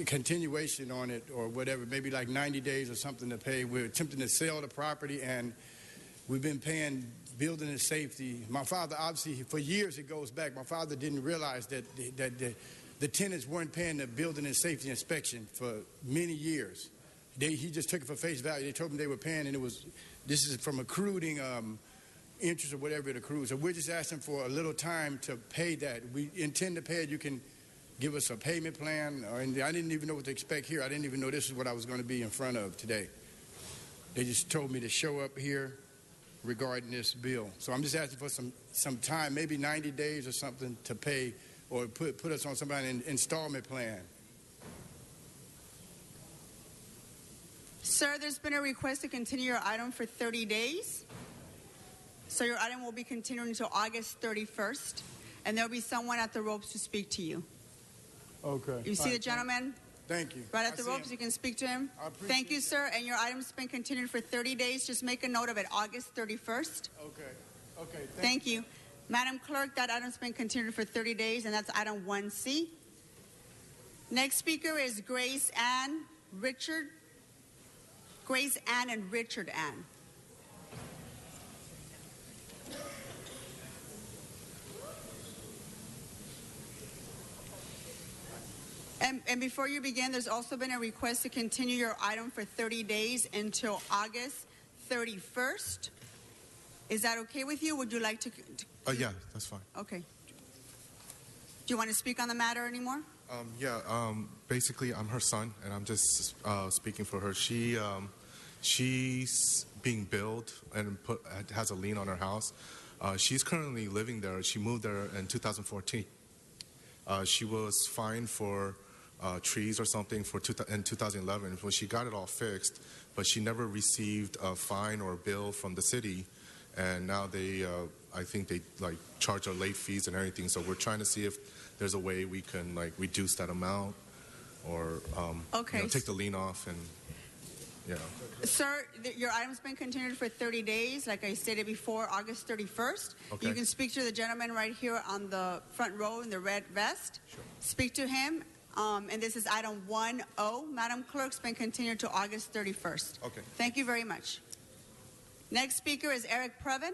continuation on it or whatever, maybe like 90 days or something to pay. We're attempting to sell the property, and we've been paying building and safety. My father, obviously, for years it goes back, my father didn't realize that the tenants weren't paying the building and safety inspection for many years. He just took it for face value. They told him they were paying, and this is from accruing interest or whatever it accrues. So we're just asking for a little time to pay that. We intend to pay it. You can give us a payment plan. And I didn't even know what to expect here. I didn't even know this is what I was going to be in front of today. They just told me to show up here regarding this bill. So I'm just asking for some time, maybe 90 days or something to pay or put us on some kind of installment plan. Sir, there's been a request to continue your item for 30 days. So your item will be continuing until August 31st, and there'll be someone at the ropes to speak to you. Okay. You see the gentleman? Thank you. Right at the ropes, you can speak to him. Thank you, sir. And your item's been continued for 30 days. Just make a note of it, August 31st. Okay. Thank you. Madam Clerk, that item's been continued for 30 days, and that's item 1C. Next speaker is Grace Ann and Richard Ann. And before you begin, there's also been a request to continue your item for 30 days until August 31st. Is that okay with you? Would you like to Yeah, that's fine. Okay. Do you want to speak on the matter anymore? Basically, I'm her son, and I'm just speaking for her. She's being billed and has a lien on her house. She's currently living there. She moved there in 2014. She was fined for trees or something in 2011 when she got it all fixed, but she never received a fine or a bill from the city. And now I think they charge her late fees and everything. So we're trying to see if there's a way we can reduce that amount or take the lien off and. Yeah. Sir, your item's been continued for 30 days, like I stated before, August 31st. Okay. You can speak to the gentleman right here on the front row in the red vest. Sure. Speak to him. And this is item 1O. Madam Clerk's been continued to August 31st. Okay. Thank you very much. Next speaker is Eric Previn.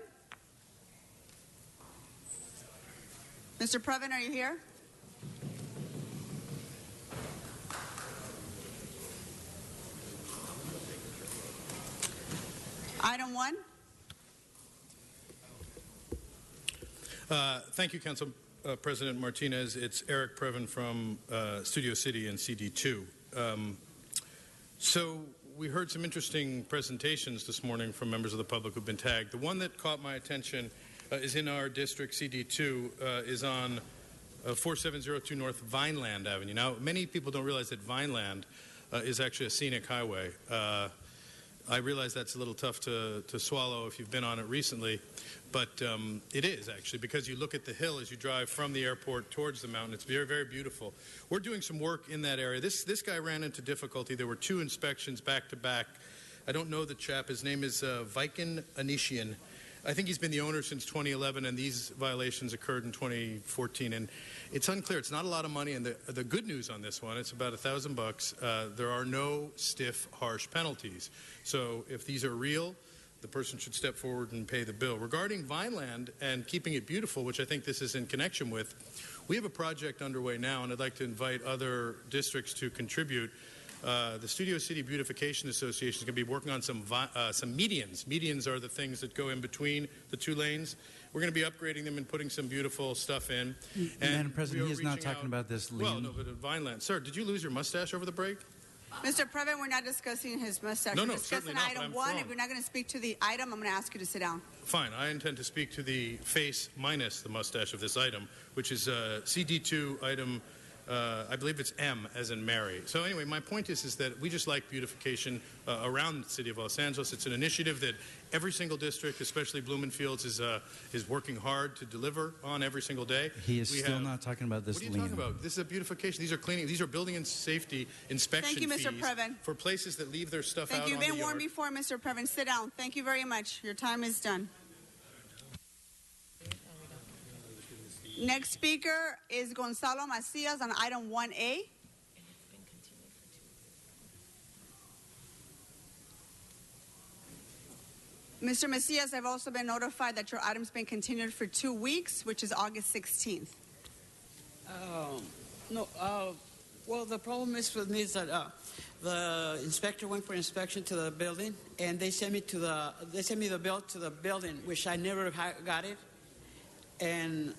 Mr. Previn, are you here? Item 1. Thank you, Council President Martinez. It's Eric Previn from Studio City and CD2. So we heard some interesting presentations this morning from members of the public who've been tagged. The one that caught my attention is in our district, CD2, is on 4702 North Vineland Avenue. Now, many people don't realize that Vineland is actually a scenic highway. I realize that's a little tough to swallow if you've been on it recently, but it is actually, because you look at the hill as you drive from the airport towards the mountain. It's very, very beautiful. We're doing some work in that area. This guy ran into difficulty. There were 2 inspections back to back. I don't know the chap. His name is Viken Anishian. I think he's been the owner since 2011, and these violations occurred in 2014. And it's unclear. It's not a lot of money. And the good news on this one, it's about $1,000. There are no stiff, harsh penalties. So if these are real, the person should step forward and pay the bill. Regarding Vineland and keeping it beautiful, which I think this is in connection with, we have a project underway now, and I'd like to invite other districts to contribute. The Studio City Beautification Association is going to be working on some medians. Medians are the things that go in between the two lanes. We're going to be upgrading them and putting some beautiful stuff in. Madam President, he is not talking about this lien. Well, no, but Vineland. Sir, did you lose your mustache over the break? Mr. Previn, we're not discussing his mustache. No, we're no, discussing certainly not, item but I'm 1. wrong. If you're not going to speak to the item, I'm going to ask you to sit down. Fine. I intend to speak to the face minus the mustache of this item, which is CD2 item, I believe it's M as in Mary. So anyway, my point is that we just like beautification around the city of Los Angeles. It's an initiative that every single district, especially Blumenfield's, is working hard to deliver on every single day. He is still not talking about this lien. What are you talking about? This is a beautification. These are cleaning. These are building and safety inspection Thank you, Mr. fees Previn. for places that leave their stuff Thank out you. on You've the been warned yard. before, Mr. Previn. Sit down. Thank you very much. Your time is done. Next speaker is Gonzalo Macias on item 1A. Mr. Macias, I've also been notified that your item's been continued for 2 weeks, which is August 16th. No, well, the problem is with me is that the inspector went for inspection to the building, and they sent me the bill to the building, which I never got it, and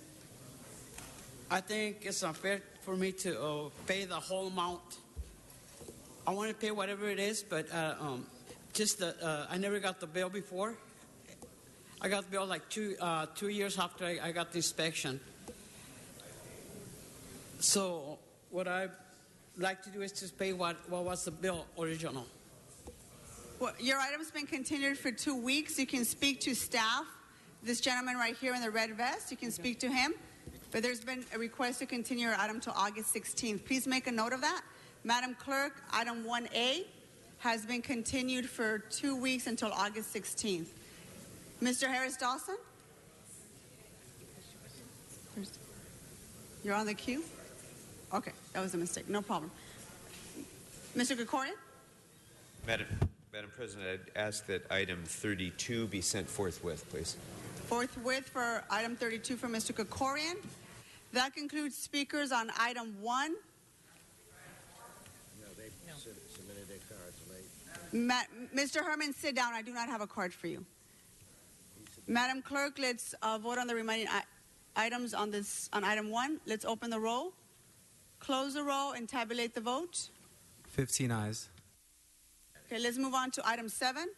I think it's unfair for me to pay the whole amount. I want to pay whatever it is, but I never got the bill before. I got the bill like 2 years after I got the inspection. So what I'd like to do is just pay what was the bill original. Well, your item's been continued for 2 weeks. You can speak to staff. This gentleman right here in the red vest, you can speak to him. But there's been a request to continue your item to August 16th. Please make a note of that. Madam Clerk, item 1A has been continued for 2 weeks until August 16th. Mr. Harris Dawson? You're on the queue? Okay, that was a mistake. No problem. Mr. Krikorian? Madam President, I'd ask that item 32 be sent forthwith, please. Forthwith for item 32 from Mr. Krikorian. That concludes speakers on item 1. Submitted their cards late. Mr. Herman, sit down. I do not have a card for you. Madam Clerk, let's vote on the remaining items on item 1. Let's open the roll, close the roll, and tabulate the vote. 15 ayes. Okay, let's move on to item 7.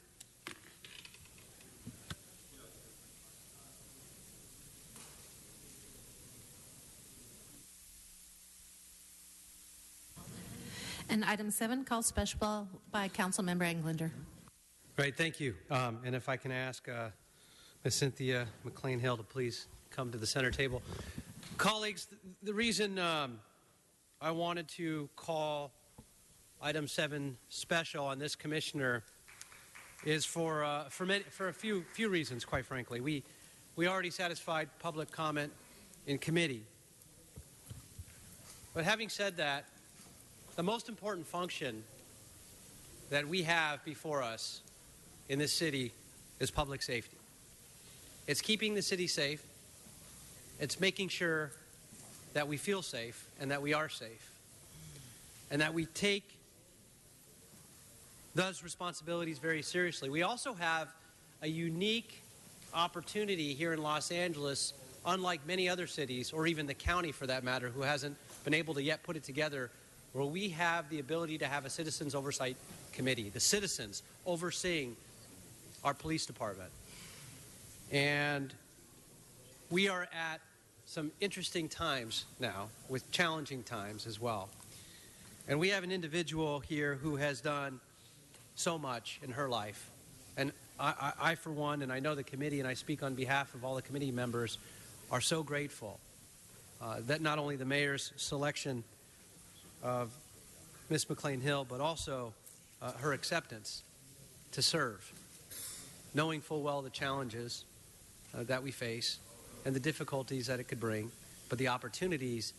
And item 7, called special by Councilmember Englander. Great, thank you. And if I can ask Ms. Cynthia McLean-Hill to please come to the center table. Colleagues, the reason I wanted to call item 7 special on this commissioner is for a few reasons, quite frankly. We already satisfied public comment in committee. But having said that, the most important function that we have before us in this city is public safety. It's keeping the city safe. It's making sure that we feel safe and that we are safe. And that we take those responsibilities very seriously. We also have a unique opportunity here in Los Angeles, unlike many other cities, or even the county for that matter, who hasn't been able to yet put it together, where we have the ability to have a Citizens Oversight Committee, the citizens overseeing our police department. And we are at some interesting times now, with challenging times as well. And we have an individual here who has done so much in her life. And I, for one, and I know the committee, and I speak on behalf of all the committee members, are so grateful that not only the mayor's selection of Ms. McLean-Hill, but also her acceptance to serve, knowing full well the challenges that we face and the difficulties that it could bring, but the opportunities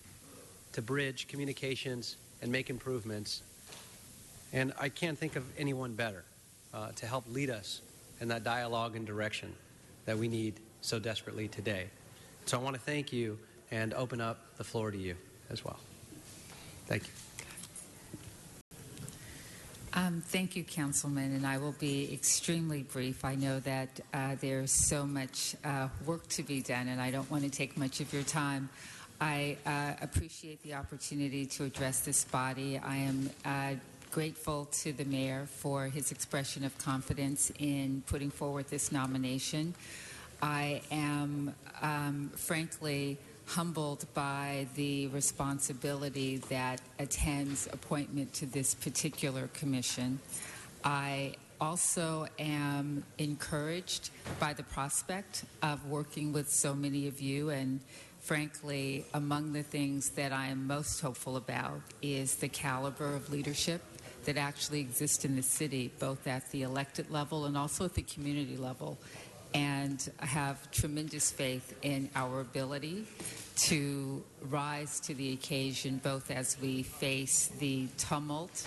to bridge communications and make improvements. And I can't think of anyone better to help lead us in that dialogue and direction that we need so desperately today. So I want to thank you and open up the floor to you as well. Thank you. Thank you, Councilman, and I will be extremely brief. I know that there's so much work to be done, and I don't want to take much of your time. I appreciate the opportunity to address this body. I am grateful to the mayor for his expression of confidence in putting forward this nomination. I am, frankly, humbled by the responsibility that attends appointment to this particular commission. I also am encouraged by the prospect of working with so many of you, and frankly, among the things that I am most hopeful about is the caliber of leadership that actually exists in the city, both at the elected level and also at the community level. And I have tremendous faith in our ability to rise to the occasion, both as we face the tumult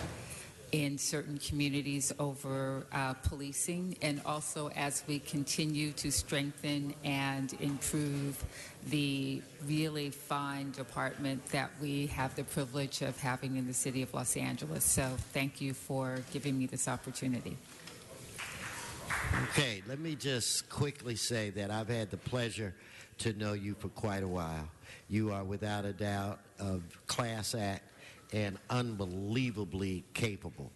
in certain communities over policing, and also as we continue to strengthen and improve the really fine department that we have the privilege of having in the city of Los Angeles. So thank you for giving me this opportunity. Okay, let me just quickly say that I've had the pleasure to know you for quite a while. You are without a doubt of class act and unbelievably capable.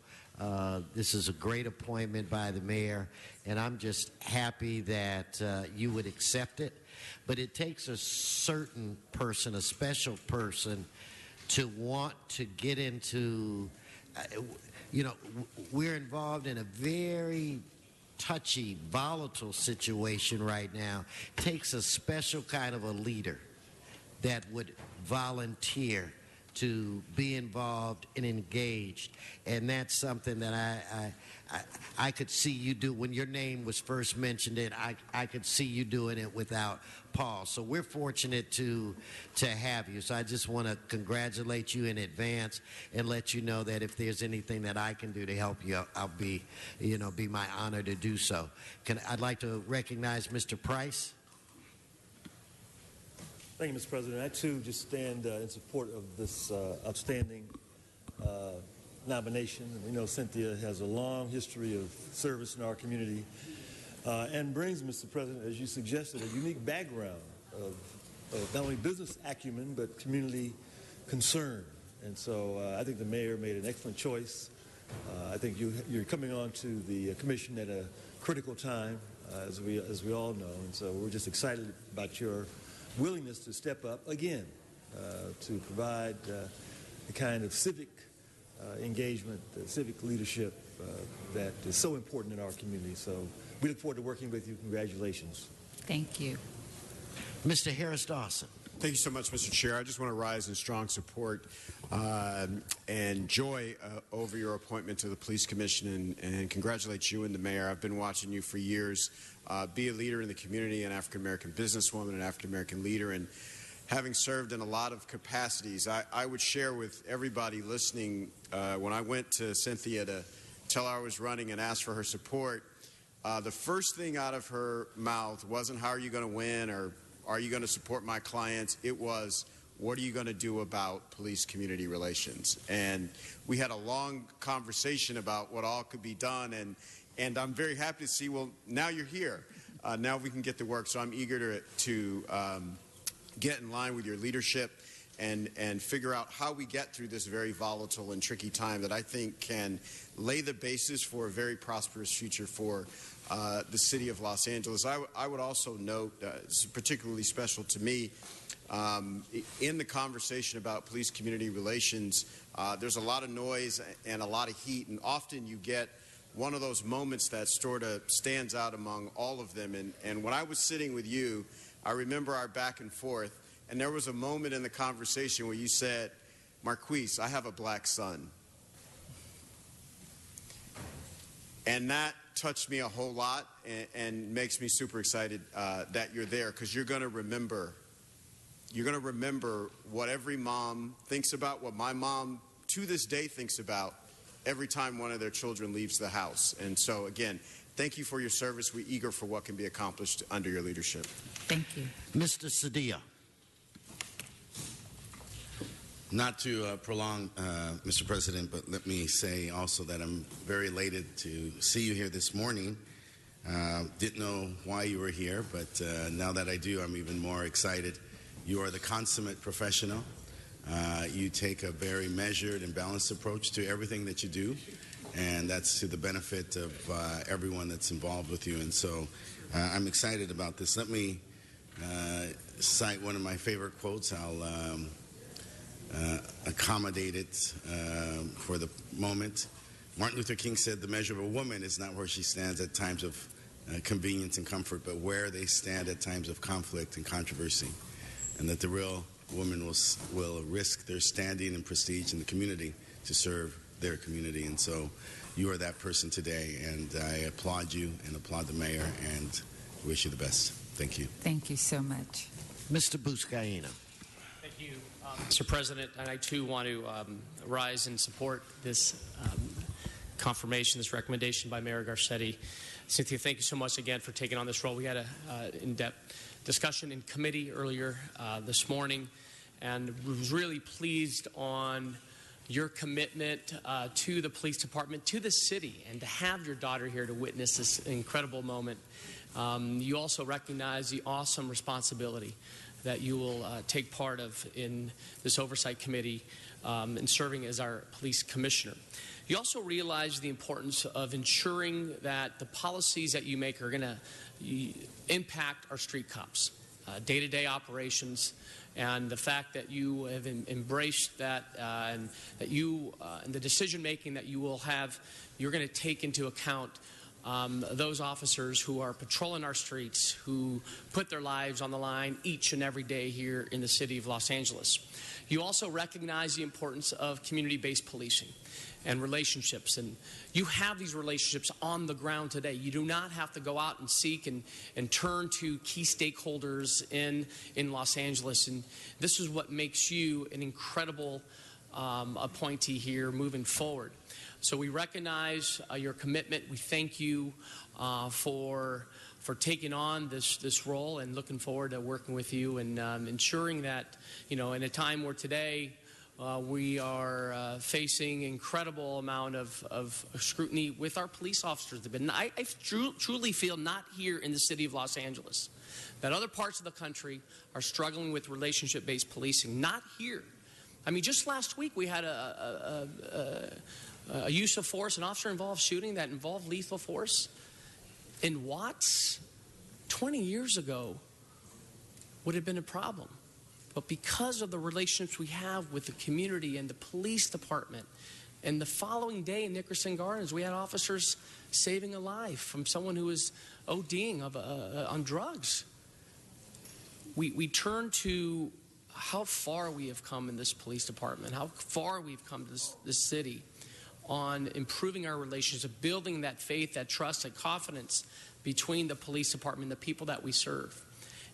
This is a great appointment by the mayor, and I'm just happy that you would accept it. But it takes a certain person, a special person, to want to get into, we're involved in a very touchy, volatile situation right now. It takes a special kind of a leader that would volunteer to be involved and engaged, and that's something that I could see you do. When your name was first mentioned, I could see you doing it without Paul. So we're fortunate to have you. So I just want to congratulate you in advance and let you know that if there's anything that I can do to help you, I'll be my honor to do so. I'd like to recognize Mr. Price. Thank you, Mr. President. I, too, just stand in support of this outstanding nomination. We know Cynthia has a long history of service in our community and brings, Mr. President, as you suggested, a unique background of not only business acumen but community concern. And so I think the mayor made an excellent choice. I think you're coming on to the commission at a critical time, as we all know. And so we're just excited about your willingness to step up again to provide the kind of civic engagement, the civic leadership that is so important in our community. So we look forward to working with you. Congratulations. Thank you. Mr. Harris Dawson. Thank you so much, Mr. Chair. I just want to rise in strong support and joy over your appointment to the Police Commission and congratulate you and the mayor. I've been watching you for years be a leader in the community, an African-American businesswoman, an African-American leader, and having served in a lot of capacities, I would share with everybody listening when I went to Cynthia to tell her I was running and ask for her support, the first thing out of her mouth wasn't how are you going to win or are you going to support my clients? It was, what are you going to do about police community relations? And we had a long conversation about what all could be done, and I'm very happy to see, well, now you're here. Now we can get to work, so I'm eager to get in line with your leadership and figure out how we get through this very volatile and tricky time that I think can lay the basis for a very prosperous future for the city of Los Angeles. I would also note, it's particularly special to me, in the conversation about police community relations, there's a lot of noise and a lot of heat, and often you get one of those moments that sort of stands out among all of them. And when I was sitting with you, I remember our back and forth, and there was a moment in the conversation where you said, Marquise, I have a black son. And that touched me a whole lot and makes me super excited that you're there, because you're going to remember what every mom thinks about, what my mom to this day thinks about every time one of their children leaves the house. And so, again, thank you for your service. We're eager for what can be accomplished under your leadership. Thank you. Mr. Sadia. Not to prolong, Mr. President, but let me say also that I'm very elated to see you here this morning. Didn't know why you were here, but now that I do, I'm even more excited. You are the consummate professional. You take a very measured and balanced approach to everything that you do, and that's to the benefit of everyone that's involved with you. And so I'm excited about this. Let me cite one of my favorite quotes. I'll accommodate it for the moment. Martin Luther King said, "The measure of a woman is not where she stands at times of convenience and comfort, but where they stand at times of conflict and controversy," and that the real woman will risk their standing and prestige in the community to serve their community. And so you are that person today, and I applaud you and applaud the mayor and wish you the best. Thank you. Thank you so much. Mr. Buscaino. Thank you, Mr. President. And I, too, want to rise and support this confirmation, this recommendation by Mayor Garcetti. Cynthia, thank you so much again for taking on this role. We had an in-depth discussion in committee earlier this morning, and was really pleased on your commitment to the police department, to the city, and to have your daughter here to witness this incredible moment. You also recognize the awesome responsibility that you will take part of in this oversight committee in serving as our police commissioner. You also realize the importance of ensuring that the policies that you make are going to impact our street cops, day-to-day operations, and the fact that you have embraced that and that you and the decision-making that you will have, you're going to take into account those officers who are patrolling our streets, who put their lives on the line each and every day here in the city of Los Angeles. You also recognize the importance of community-based policing and relationships, and you have these relationships on the ground today. You do not have to go out and seek and turn to key stakeholders in Los Angeles, and this is what makes you an incredible appointee here moving forward. So we recognize your commitment. We thank you for taking on this role, and looking forward to working with you and ensuring that, in a time where today we are facing incredible amount of scrutiny with our police officers. And I truly feel, not here in the city of Los Angeles, that other parts of the country are struggling with relationship-based policing. Not here. I mean, just last week we had a use of force, an officer-involved shooting that involved lethal force in Watts 20 years ago would have been a problem. But because of the relationships we have with the community and the police department, and the following day in Nickerson Gardens, we had officers saving a life from someone who was ODing on drugs. We turn to how far we have come in this police department, how far we've come to this city on improving our relationship, building that faith, that trust, that confidence between the police department and the people that we serve.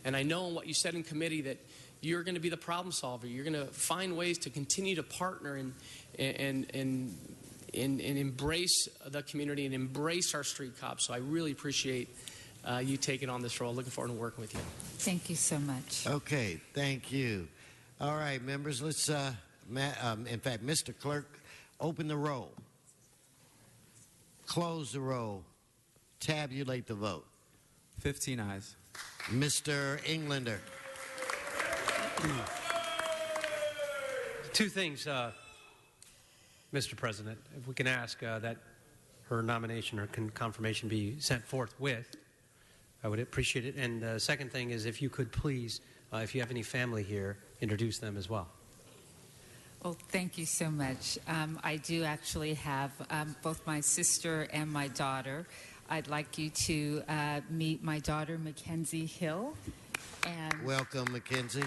And I know in what you said in committee that you're going to be the problem solver. You're going to find ways to continue to partner and embrace the community and embrace our street cops. So I really appreciate you taking on this role. Looking forward to working with you. Thank you so much. Okay, thank you. All right, members, let's, in fact, Mr. Clerk, open the roll, close the roll, tabulate the vote. 15 ayes. Mr. Englander. Two things, Mr. President. If we can ask that her nomination or confirmation be sent forthwith, I would appreciate it. And the second thing is, if you could please, if you have any family here, introduce them as well. Well, thank you so much. I do actually have both my sister and my daughter. I'd like you to meet my daughter, Mackenzie Hill. And welcome, Mackenzie.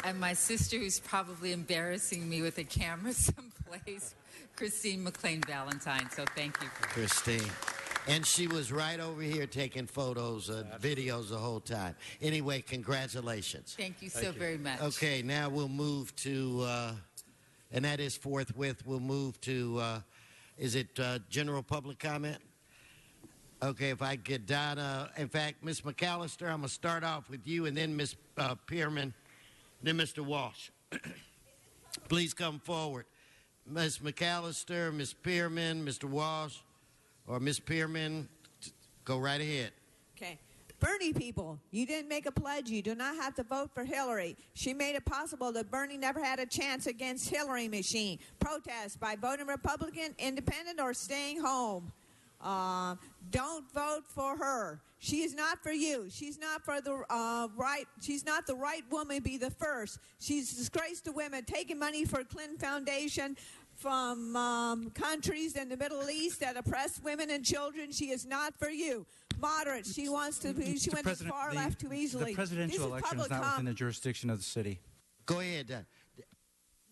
And my sister, who's probably embarrassing me with a camera someplace, Christine McLean Valentine. So thank you. Christine. And she was right over here taking photos and videos the whole time. Anyway, congratulations. Thank you so very much. Okay, now we'll move to, and that is forthwith, we'll move to, is it general public comment? Okay, if I get Donna, in fact, Ms. McAllister, I'm going to start off with you, and then Ms. Pearman, then Mr. Walsh. Please come forward. Ms. McAllister, Ms. Pearman, Mr. Walsh, or Ms. Pearman, go right ahead. Okay. Bernie people, you didn't make a pledge. You do not have to vote for Hillary. She made it possible that Bernie never had a chance against Hillary machine. Protest by voting Republican, independent, or staying home. Don't vote for her. She is not for you. She's not for the right. She's not the right woman. Be the first. She's disgraced to women, taking money for Clinton Foundation from countries in the Middle East that oppress women and children. She is not for you. Moderate. She wants to be. She went too far left too easily. The presidential election is not within the jurisdiction of the city. Go ahead.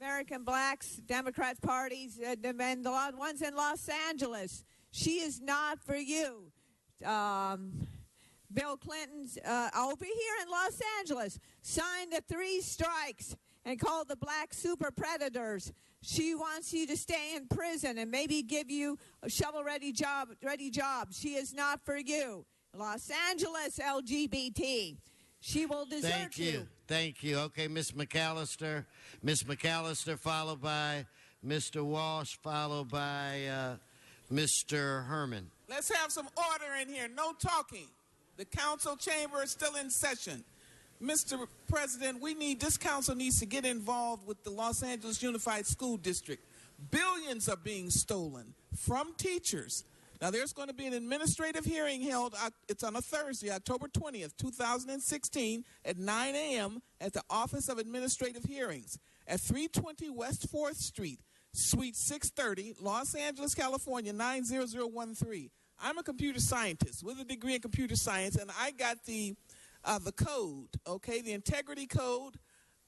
American blacks, Democrat parties, and the ones in Los Angeles. She is not for you. Bill Clinton's over here in Los Angeles signed the 3 strikes and called the black super predators. She wants you to stay in prison and maybe give you a shovel-ready job. She is not for you. Los Angeles LGBT. She will desert you. Thank you. Okay, Ms. McAllister. Ms. McAllister, followed by Mr. Walsh, followed by Mr. Herman. Let's have some order in here. No talking. The council chamber is still in session. Mr. President, this council needs to get involved with the Los Angeles Unified School District. Billions are being stolen from teachers. Now, there's going to be an administrative hearing held. It's on a Thursday, October 20th, 2016, at 9 a.m. at the Office of Administrative Hearings at 320 West 4th Street, Suite 630, Los Angeles, California, 90013. I'm a computer scientist with a degree in computer science, and I got the code, okay, the integrity code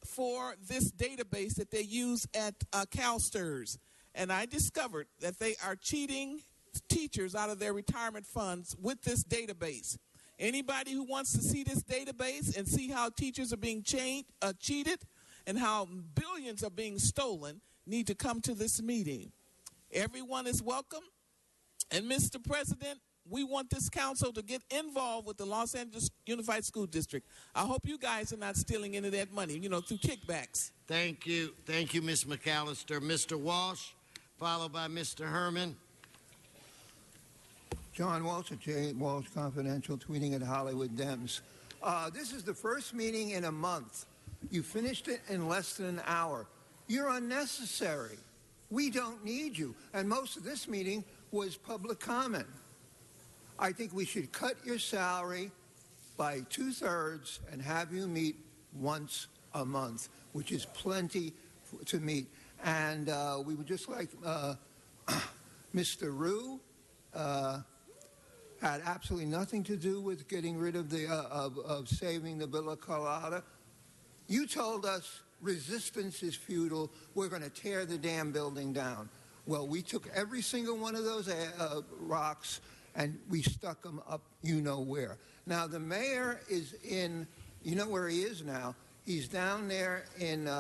for this database that they use at CalSTRS. And I discovered that they are cheating teachers out of their retirement funds with this database. Anybody who wants to see this database and see how teachers are being cheated and how billions are being stolen need to come to this meeting. Everyone is welcome. And Mr. President, we want this council to get involved with the Los Angeles Unified School District. I hope you guys are not stealing any of that money, through kickbacks. Thank you. Thank you, Ms. McAllister. Mr. Walsh, followed by Mr. Herman. John Walsh at J. Walsh Confidential, tweeting at Hollywood Dems. This is the first meeting in a month. You finished it in less than an hour. You're unnecessary. We don't need you. And most of this meeting was public comment. I think we should cut your salary by 2/3 and have you meet once a month, which is plenty to meet. And we would just like Mr. Rue had absolutely nothing to do with getting rid of of saving the Villa Colada. You told us resistance is futile. We're going to tear the damn building down. Well, we took every single one of those rocks and we stuck them up where. Now, the mayor is you know where he is now? He's down there in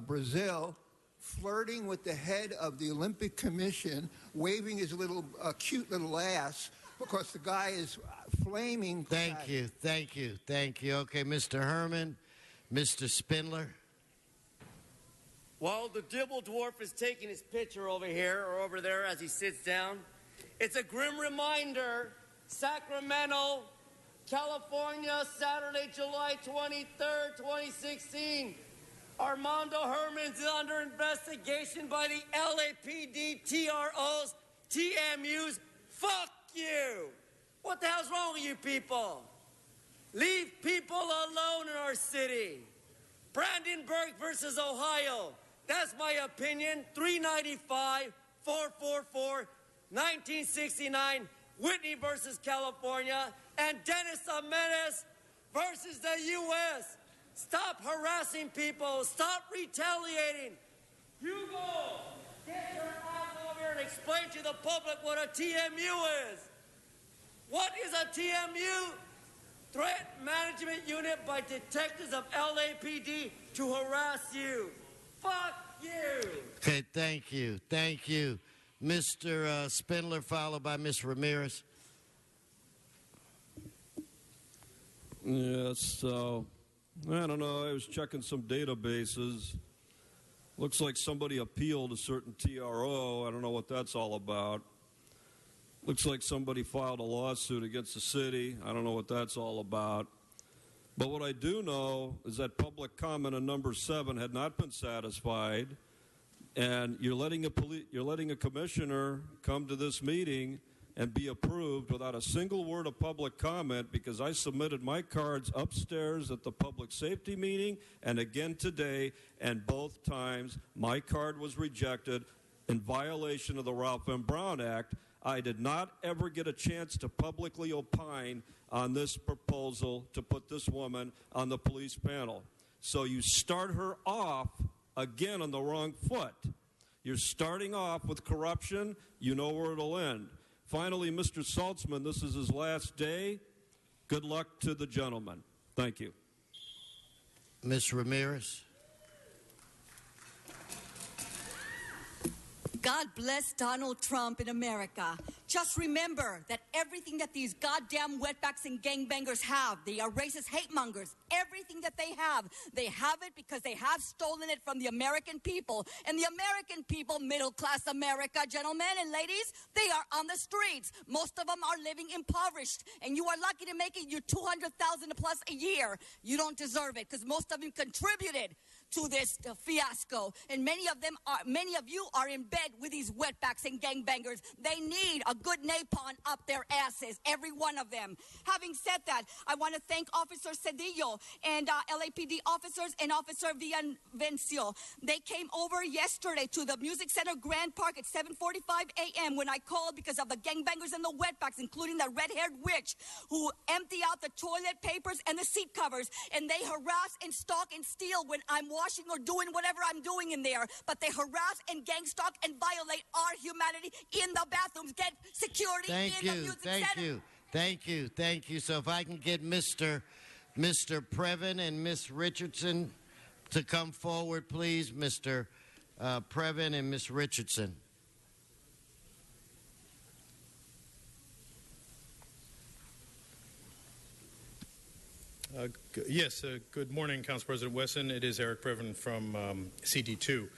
Brazil, flirting with the head of the Olympic Commission, waving his cute little ass because the guy is flaming. Thank you. Okay, Mr. Herman, Mr. Spindler. While the Dibble Dwarf is taking his picture over here or over there as he sits down, it's a grim reminder, Sacramento, California, Saturday, July 23rd, 2016. Armando Herman's under investigation by the LAPD, TROs, TMUs. Fuck you! What the hell's wrong with you people? Leave people alone in our city. Brandenburg versus Ohio. That's my opinion. 395, 444, 1969. Whitney versus California. And Dennis Amenes versus the U.S. Stop harassing harassing people. Stop retaliating. Hugo, get your ass over and explain to the public what a TMU is. What is a TMU? Threat Management Unit by detectives of LAPD to harass you. Fuck you. Okay, thank you. Thank you. Mr. Spindler, followed by Ms. Ramirez. Yes, so, I don't know, I was checking some databases. Looks like somebody appealed a certain TRO. I don't know what that's all about. Looks like somebody filed a lawsuit against the city. I don't know what that's all about. But what I do know is that public comment on number 7 had not been satisfied, and you're letting a commissioner come to this meeting and be approved without a single word of public comment, because I submitted my cards upstairs at the public safety meeting and again today, and both times my card was rejected in violation of the Ralph M. Brown Act. I did not ever get a chance to publicly opine on this proposal to put this woman on the police panel. So you start her off again on the wrong foot. You're starting off with corruption. You know where it'll end. Finally, Mr. Saltzman, this is his last day. Good luck to the gentleman. Thank you. Ms. Ramirez. God bless Donald Trump in America. Just remember that everything that these goddamn wetbacks and gangbangers have, they are racist hate mongers, everything that they have it because they have stolen it from the American people. And the American people, middle-class America, gentlemen and ladies, they are on the streets. Most of them are living impoverished. And you are lucky to make it your $200,000 plus a year. You don't deserve it because most of them contributed to this fiasco, and many of you are in bed with these wetbacks and gangbangers. They need a good napalm up their asses, every one of them. Having said that, I want to thank Officer Cedillo and LAPD officers and Officer Villavencio. They came over yesterday to the Music Center Grand Park at 7:45 a.m. when I called because of the gangbangers and the wetbacks, including the red-haired witch who empty out the toilet papers and the seat covers, and they harass and stalk and steal when I'm washing or doing whatever I'm doing in there. But they harass and gang stalk and violate our humanity in the bathrooms. Get security in the Music Center. Thank you. So if I can get Mr. Previn and Miss Richardson to come forward, please. Mr. Previn and Miss Richardson. Yes, good morning, Council President Wesson. It is Eric Previn from CD2.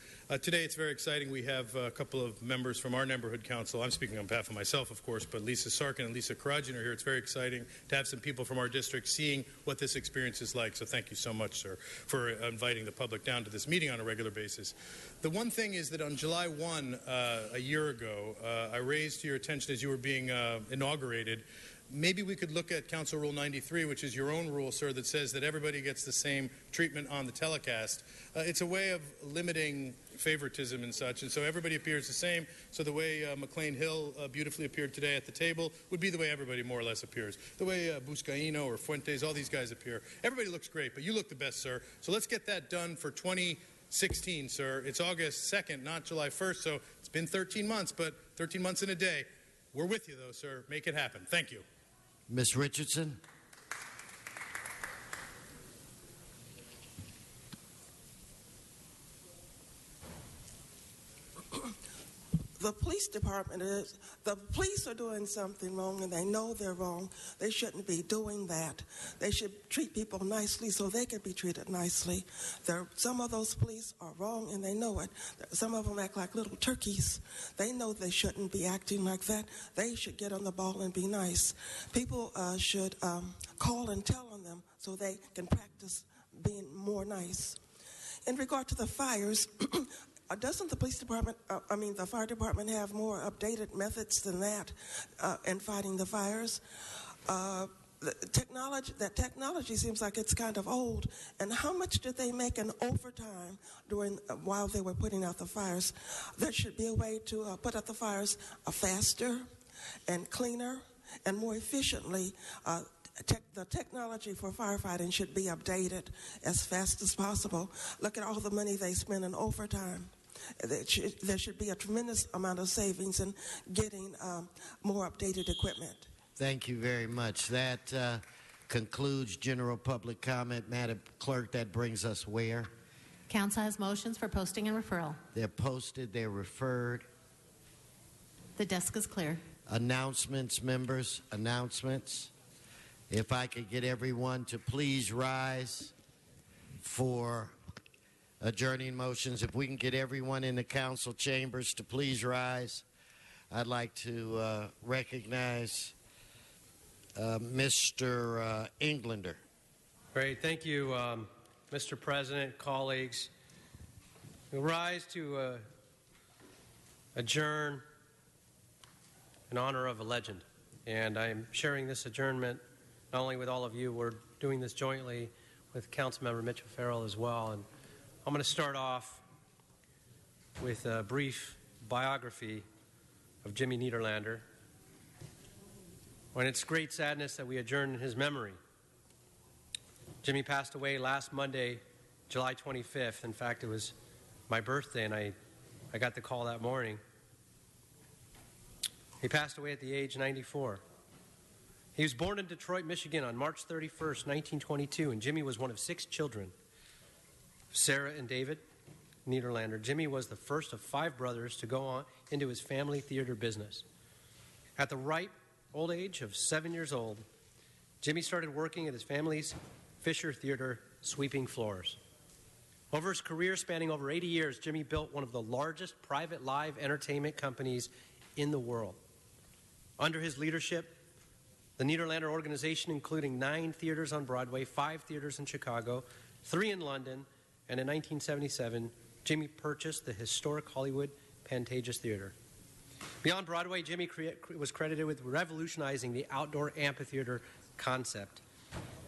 Today it's very exciting. We have a couple of members from our neighborhood council. I'm speaking on behalf of myself, of course, but Lisa Sarkin and Lisa Karajan are here. It's very exciting to have some people from our district seeing what this experience is like. So thank you so much, sir, for inviting the public down to this meeting on a regular basis. The one thing is that on July 1, a year ago, I raised to your attention as you were being inaugurated, maybe we could look at Council Rule 93, which is your own rule, sir, that says that everybody gets the same treatment on the telecast. It's a way of limiting favoritism and such, and so everybody appears the same. So the way McLean Hill beautifully appeared today at the table would be the way everybody more or less appears. The way Buscaino or Fuentes, all these guys appear. Everybody looks great, but you look the best, sir. So let's get that done for 2016, sir. It's August 2nd, not July 1st, so it's been 13 months, but 13 months in a day. We're with you, though, sir. Make it happen. Thank you. Ms. Richardson. The police department the police are doing something wrong, and they know they're wrong. They shouldn't be doing that. They should treat people nicely so they can be treated nicely. Some of those police are wrong, and they know it. Some of them act like little turkeys. They know they shouldn't be acting like that. They should get on the ball and be nice. People should call and tell on them so they can practice being more nice. In regard to the fires, doesn't the police department, the fire department have more updated methods than that in fighting the fires? That technology seems like it's kind of old. And how much did they make in overtime while they were putting out the fires? There should be a way to put out the fires faster and cleaner and more efficiently. the technology for firefighting should be updated as fast as possible. Look at all the money they spend in overtime. There should be a tremendous amount of savings in getting more updated equipment. Thank you very much. That concludes general public comment. Madam Clerk, that brings us where? Council has motions for posting and referral. They're posted, they're referred. The desk is clear. Announcements, members, announcements. If I could get everyone to please rise for adjourning motions. If we can get everyone in the council chambers to please rise. I'd like to recognize Mr. Englander. Great. Thank you, Mr. President, colleagues. We rise to adjourn in honor of a legend. And I'm sharing this adjournment not only with all of you, we're doing this jointly with Councilmember Mitchell Farrell as well. And I'm going to start off with a brief biography of Jimmy Niederlander. When it's great sadness that we adjourn in his memory. Jimmy passed away last Monday, July 25th. In fact, it was my birthday, and I got the call that morning. He passed away at the age of 94. He was born in Detroit, Michigan on March 31st, 1922, and Jimmy was one of 6 children, Sarah and David Niederlander. Jimmy was the first of 5 brothers to go on into his family theater business. At the ripe old age of 7 years old, Jimmy started working at his family's Fisher Theater, sweeping floors. Over his career spanning over 80 years, Jimmy built one of the largest private live entertainment companies in the world. Under his leadership, the Niederlander organization, including 9 theaters on Broadway, 5 theaters in Chicago, 3 in London, and in 1977, Jimmy purchased the historic Hollywood Pantages Theater. Beyond Broadway, Jimmy was credited with revolutionizing the outdoor amphitheater concept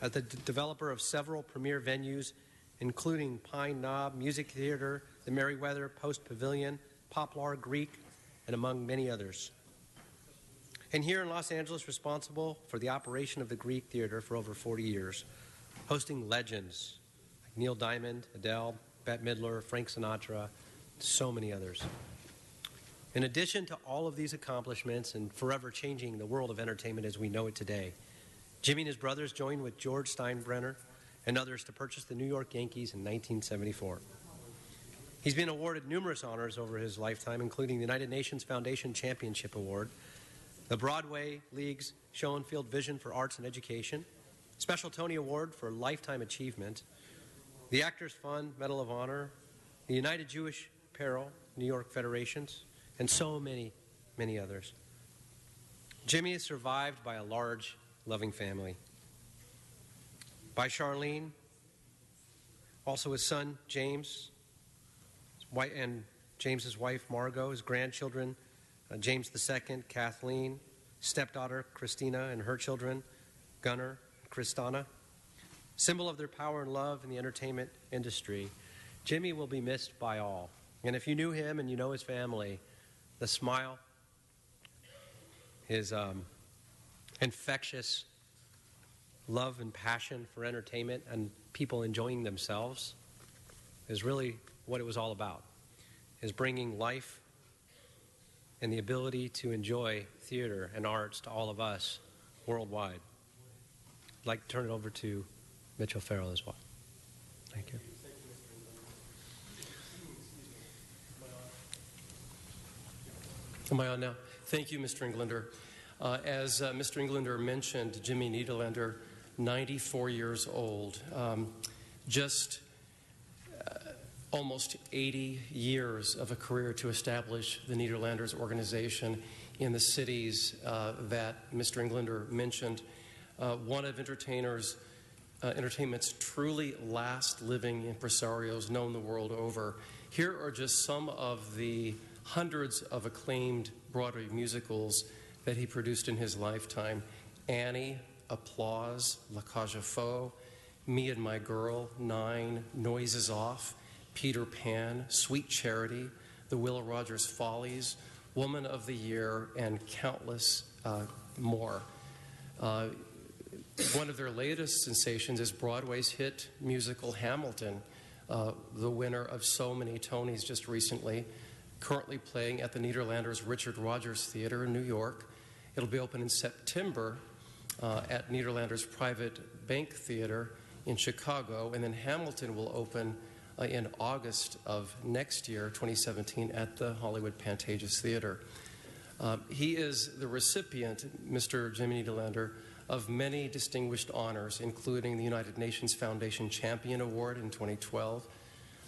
as the developer of several premier venues, including Pine Knob Music Theater, the Merriweather Post Pavilion, Poplar Greek, and among many others. And here in Los Angeles, responsible for the operation of the Greek Theater for over 40 years, hosting legends like Neil Diamond, Adele, Bette Midler, Frank Sinatra, so many others. In addition to all of these accomplishments and forever changing the world of entertainment as we know it today, Jimmy and his brothers joined with George Steinbrenner and others to purchase the New York Yankees in 1974. He's been awarded numerous honors over his lifetime, including the United Nations Foundation Championship Award, the Broadway League's Schoenfield Vision for Arts and Education, Special Tony Award for Lifetime Achievement, the Actors Fund Medal of Honor, the United Jewish Apparel New York Federations, and so many, many others. Jimmy is survived by a large, loving family. By Charlene, also his son, James, and James's wife, Margot, his grandchildren, James II, Kathleen, stepdaughter, Christina, and her children, Gunnar, Kristana. Symbol of their power and love in the entertainment industry, Jimmy will be missed by all. And if you knew him and you know his family, the smile, his infectious love and passion for entertainment and people enjoying themselves is really what it was all about, is bringing life and the ability to enjoy theater and arts to all of us worldwide. I'd like to turn it over to Mitchell Farrell as well. Thank you. Am I on now? Thank you, Mr. Englander. As Mr. Englander mentioned, Jimmy Niederlander, 94 years old, just almost 80 years of a career to establish the Niederlanders organization in the cities that Mr. Englander mentioned. One of entertainment's truly last living impresarios known the world over. Here are just some of the hundreds of acclaimed Broadway musicals that he produced in his lifetime. Annie, Applause, La Cage aux Folles, Me and My Girl, 9, Noises Off, Peter Pan, Sweet Charity, The Will Rogers Follies, Woman of the Year, and countless more. One of their latest sensations is Broadway's hit musical Hamilton, the winner of so many Tonys just recently, currently playing at the Nederlanders Richard Rogers Theater in New York. It'll be open in September at Nederlanders Private Bank Theater in Chicago, and then Hamilton will open in August of next year, 2017, at the Hollywood Pantages Theater. He is the recipient, Mr. Jimmy Nederlander, of many distinguished honors, including the United Nations Foundation Champion Award in 2012,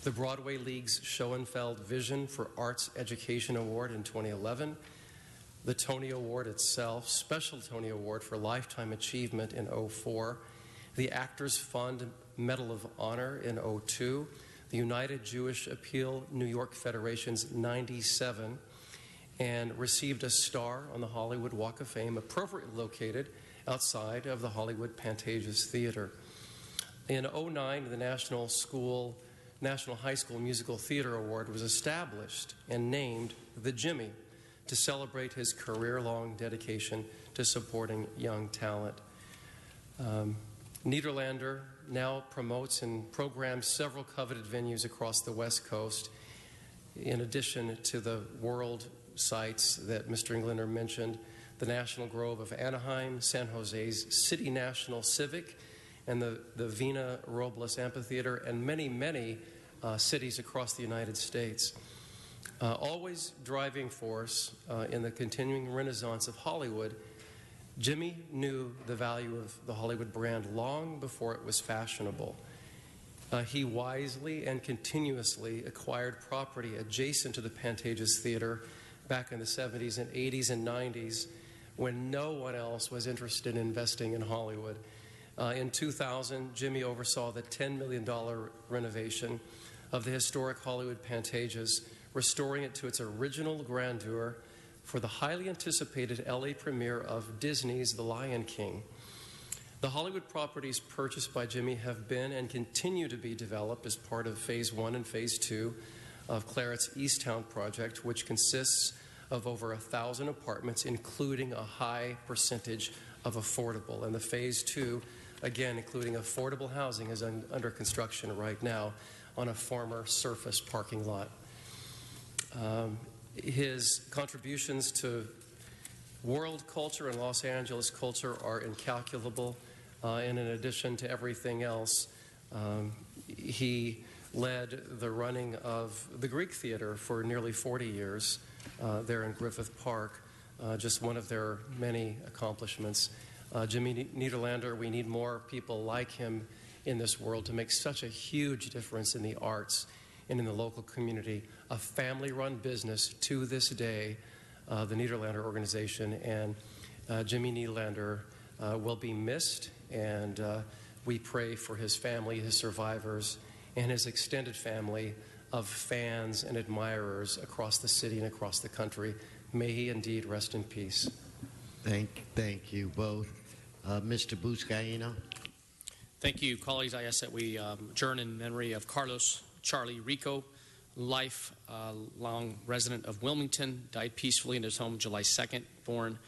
the Broadway League's Schoenfeld Vision for Arts Education Award in 2011, the Tony Award itself, Special Tony Award for Lifetime Achievement in 2004, the Actors Fund Medal of Honor in 2002, the United Jewish Appeal New York Federation's 97, and received a star on the Hollywood Walk of Fame, appropriately located outside of the Hollywood Pantages Theater. In 2009, the National High School Musical Theater Award was established and named the Jimmy to celebrate his career-long dedication to supporting young talent. Nederlander now promotes and programs several coveted venues across the West Coast, in addition to the world sites that Mr. Englander mentioned, the National Grove of Anaheim, San Jose's City National Civic, and the Vina Robles Amphitheater, and many, many cities across the United States. Always driving force in the continuing renaissance of Hollywood, Jimmy knew the value of the Hollywood brand long before it was fashionable. He wisely and continuously acquired property adjacent to the Pantages Theater back in the 70s and 80s and 90s when no one else was interested in investing in Hollywood. In 2000, Jimmy oversaw the $10 million renovation of the historic Hollywood Pantages, restoring it to its original grandeur for the highly anticipated LA premiere of Disney's The Lion King. The Hollywood properties purchased by Jimmy have been and continue to be developed as part of Phase 1 and Phase 2 of Claret's Easttown project, which consists of over 1,000 apartments, including a high percentage of affordable. And the Phase 2, again, including affordable housing, is under construction right now on a former surface parking lot. His contributions to world culture and Los Angeles culture are incalculable. And in addition to everything else, he led the running of the Greek Theater for nearly 40 years there in Griffith Park, just one of their many accomplishments. Jimmy Nederlander, we need more people like him in this world to make such a huge difference in the arts and in the local community. A family-run business to this day, the Nederlander organization, and Jimmy Nederlander will be missed, and we pray for his family, his survivors, and his extended family of fans and admirers across the city and across the country. May he indeed rest in peace. Thank you both. Mr. Buscaino. Thank you, colleagues. I ask that we adjourn in memory of Carlos Charlie Rico, lifelong resident of Wilmington, died peacefully in his home July 2nd, born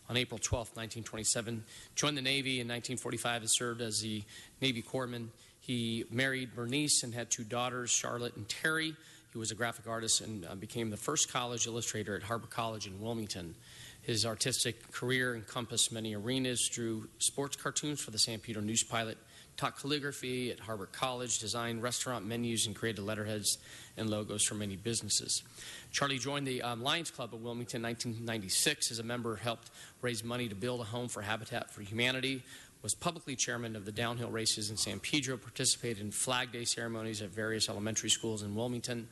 on April 12, 1927. Joined the Navy in 1945 and served as the Navy corpsman. He married Bernice and had two daughters, Charlotte and Terry. He was a graphic artist and became the first college illustrator at Harbor College in Wilmington. His artistic career encompassed many arenas, drew sports cartoons for the San Pedro News Pilot, taught calligraphy at Harbor College, designed restaurant menus, and created letterheads and logos for many businesses. Charlie joined the Lions Club of Wilmington in 1996. As a member, helped raise money to build a home for Habitat for Humanity, was publicly chairman of the downhill races in San Pedro, participated in Flag Day ceremonies at various elementary schools in Wilmington,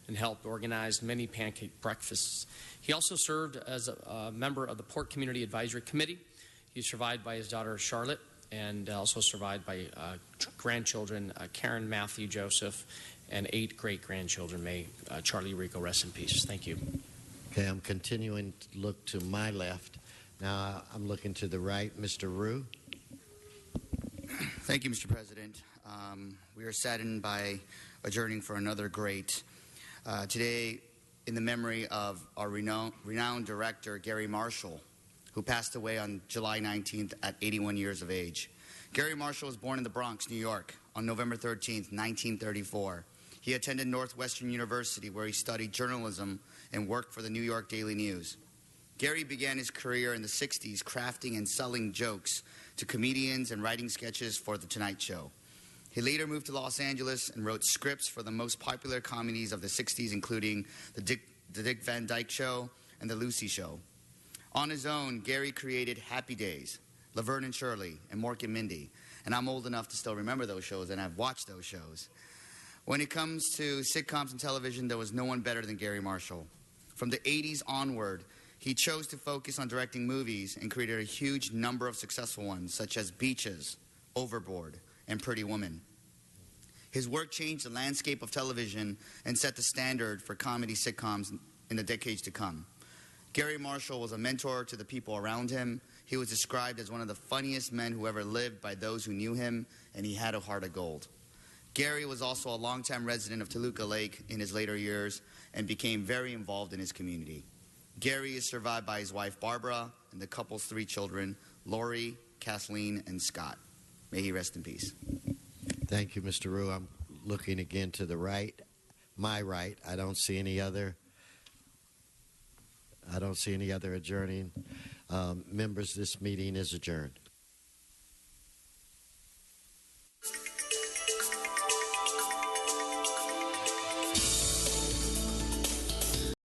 and helped organize many pancake breakfasts. He also served as a member of the Port Community Advisory Committee. He's survived by his daughter Charlotte, and also survived by grandchildren Karen, Matthew, Joseph, and 8 great-grandchildren. May Charlie Rico rest in peace. Thank you. Okay, I'm continuing to look to my left. Now I'm looking to the right. Mr. Rue. Thank you, Mr. President. We are saddened by adjourning for another great. Today, in the memory of our renowned director, Gary Marshall, who passed away on July 19th at 81 years of age. Gary Marshall was born in the Bronx, New York, on November 13, 1934. He attended Northwestern University, where he studied journalism and worked for the New York Daily News. Gary began his career in the 60s crafting and selling jokes to comedians and writing sketches for The Tonight Show. He later moved to Los Angeles and wrote scripts for the most popular comedies of the 60s, including The Dick Van Dyke Show and The Lucy Show. On his own, Gary created Happy Days, Laverne and Shirley, and Mork and Mindy. And I'm old enough to still remember those shows, and I've watched those shows. When it comes to sitcoms and television, there was no one better than Gary Marshall. From the 80s onward, he chose to focus on directing movies and created a huge number of successful ones, such as Beaches, Overboard, and Pretty Woman. His work changed the landscape of television and set the standard for comedy sitcoms in the decades to come. Gary Marshall was a mentor to the people around him. He was described as one of the funniest men who ever lived by those who knew him, and he had a heart of gold. Gary was also a longtime resident of Toluca Lake in his later years and became very involved in his community. Gary is survived by his wife Barbara and the couple's 3 children, Lori, Kathleen, and Scott. May he rest in peace. Thank you, Mr. Rue. I'm looking again to the right, my right. I don't see any other adjourning. Members, this meeting is adjourned.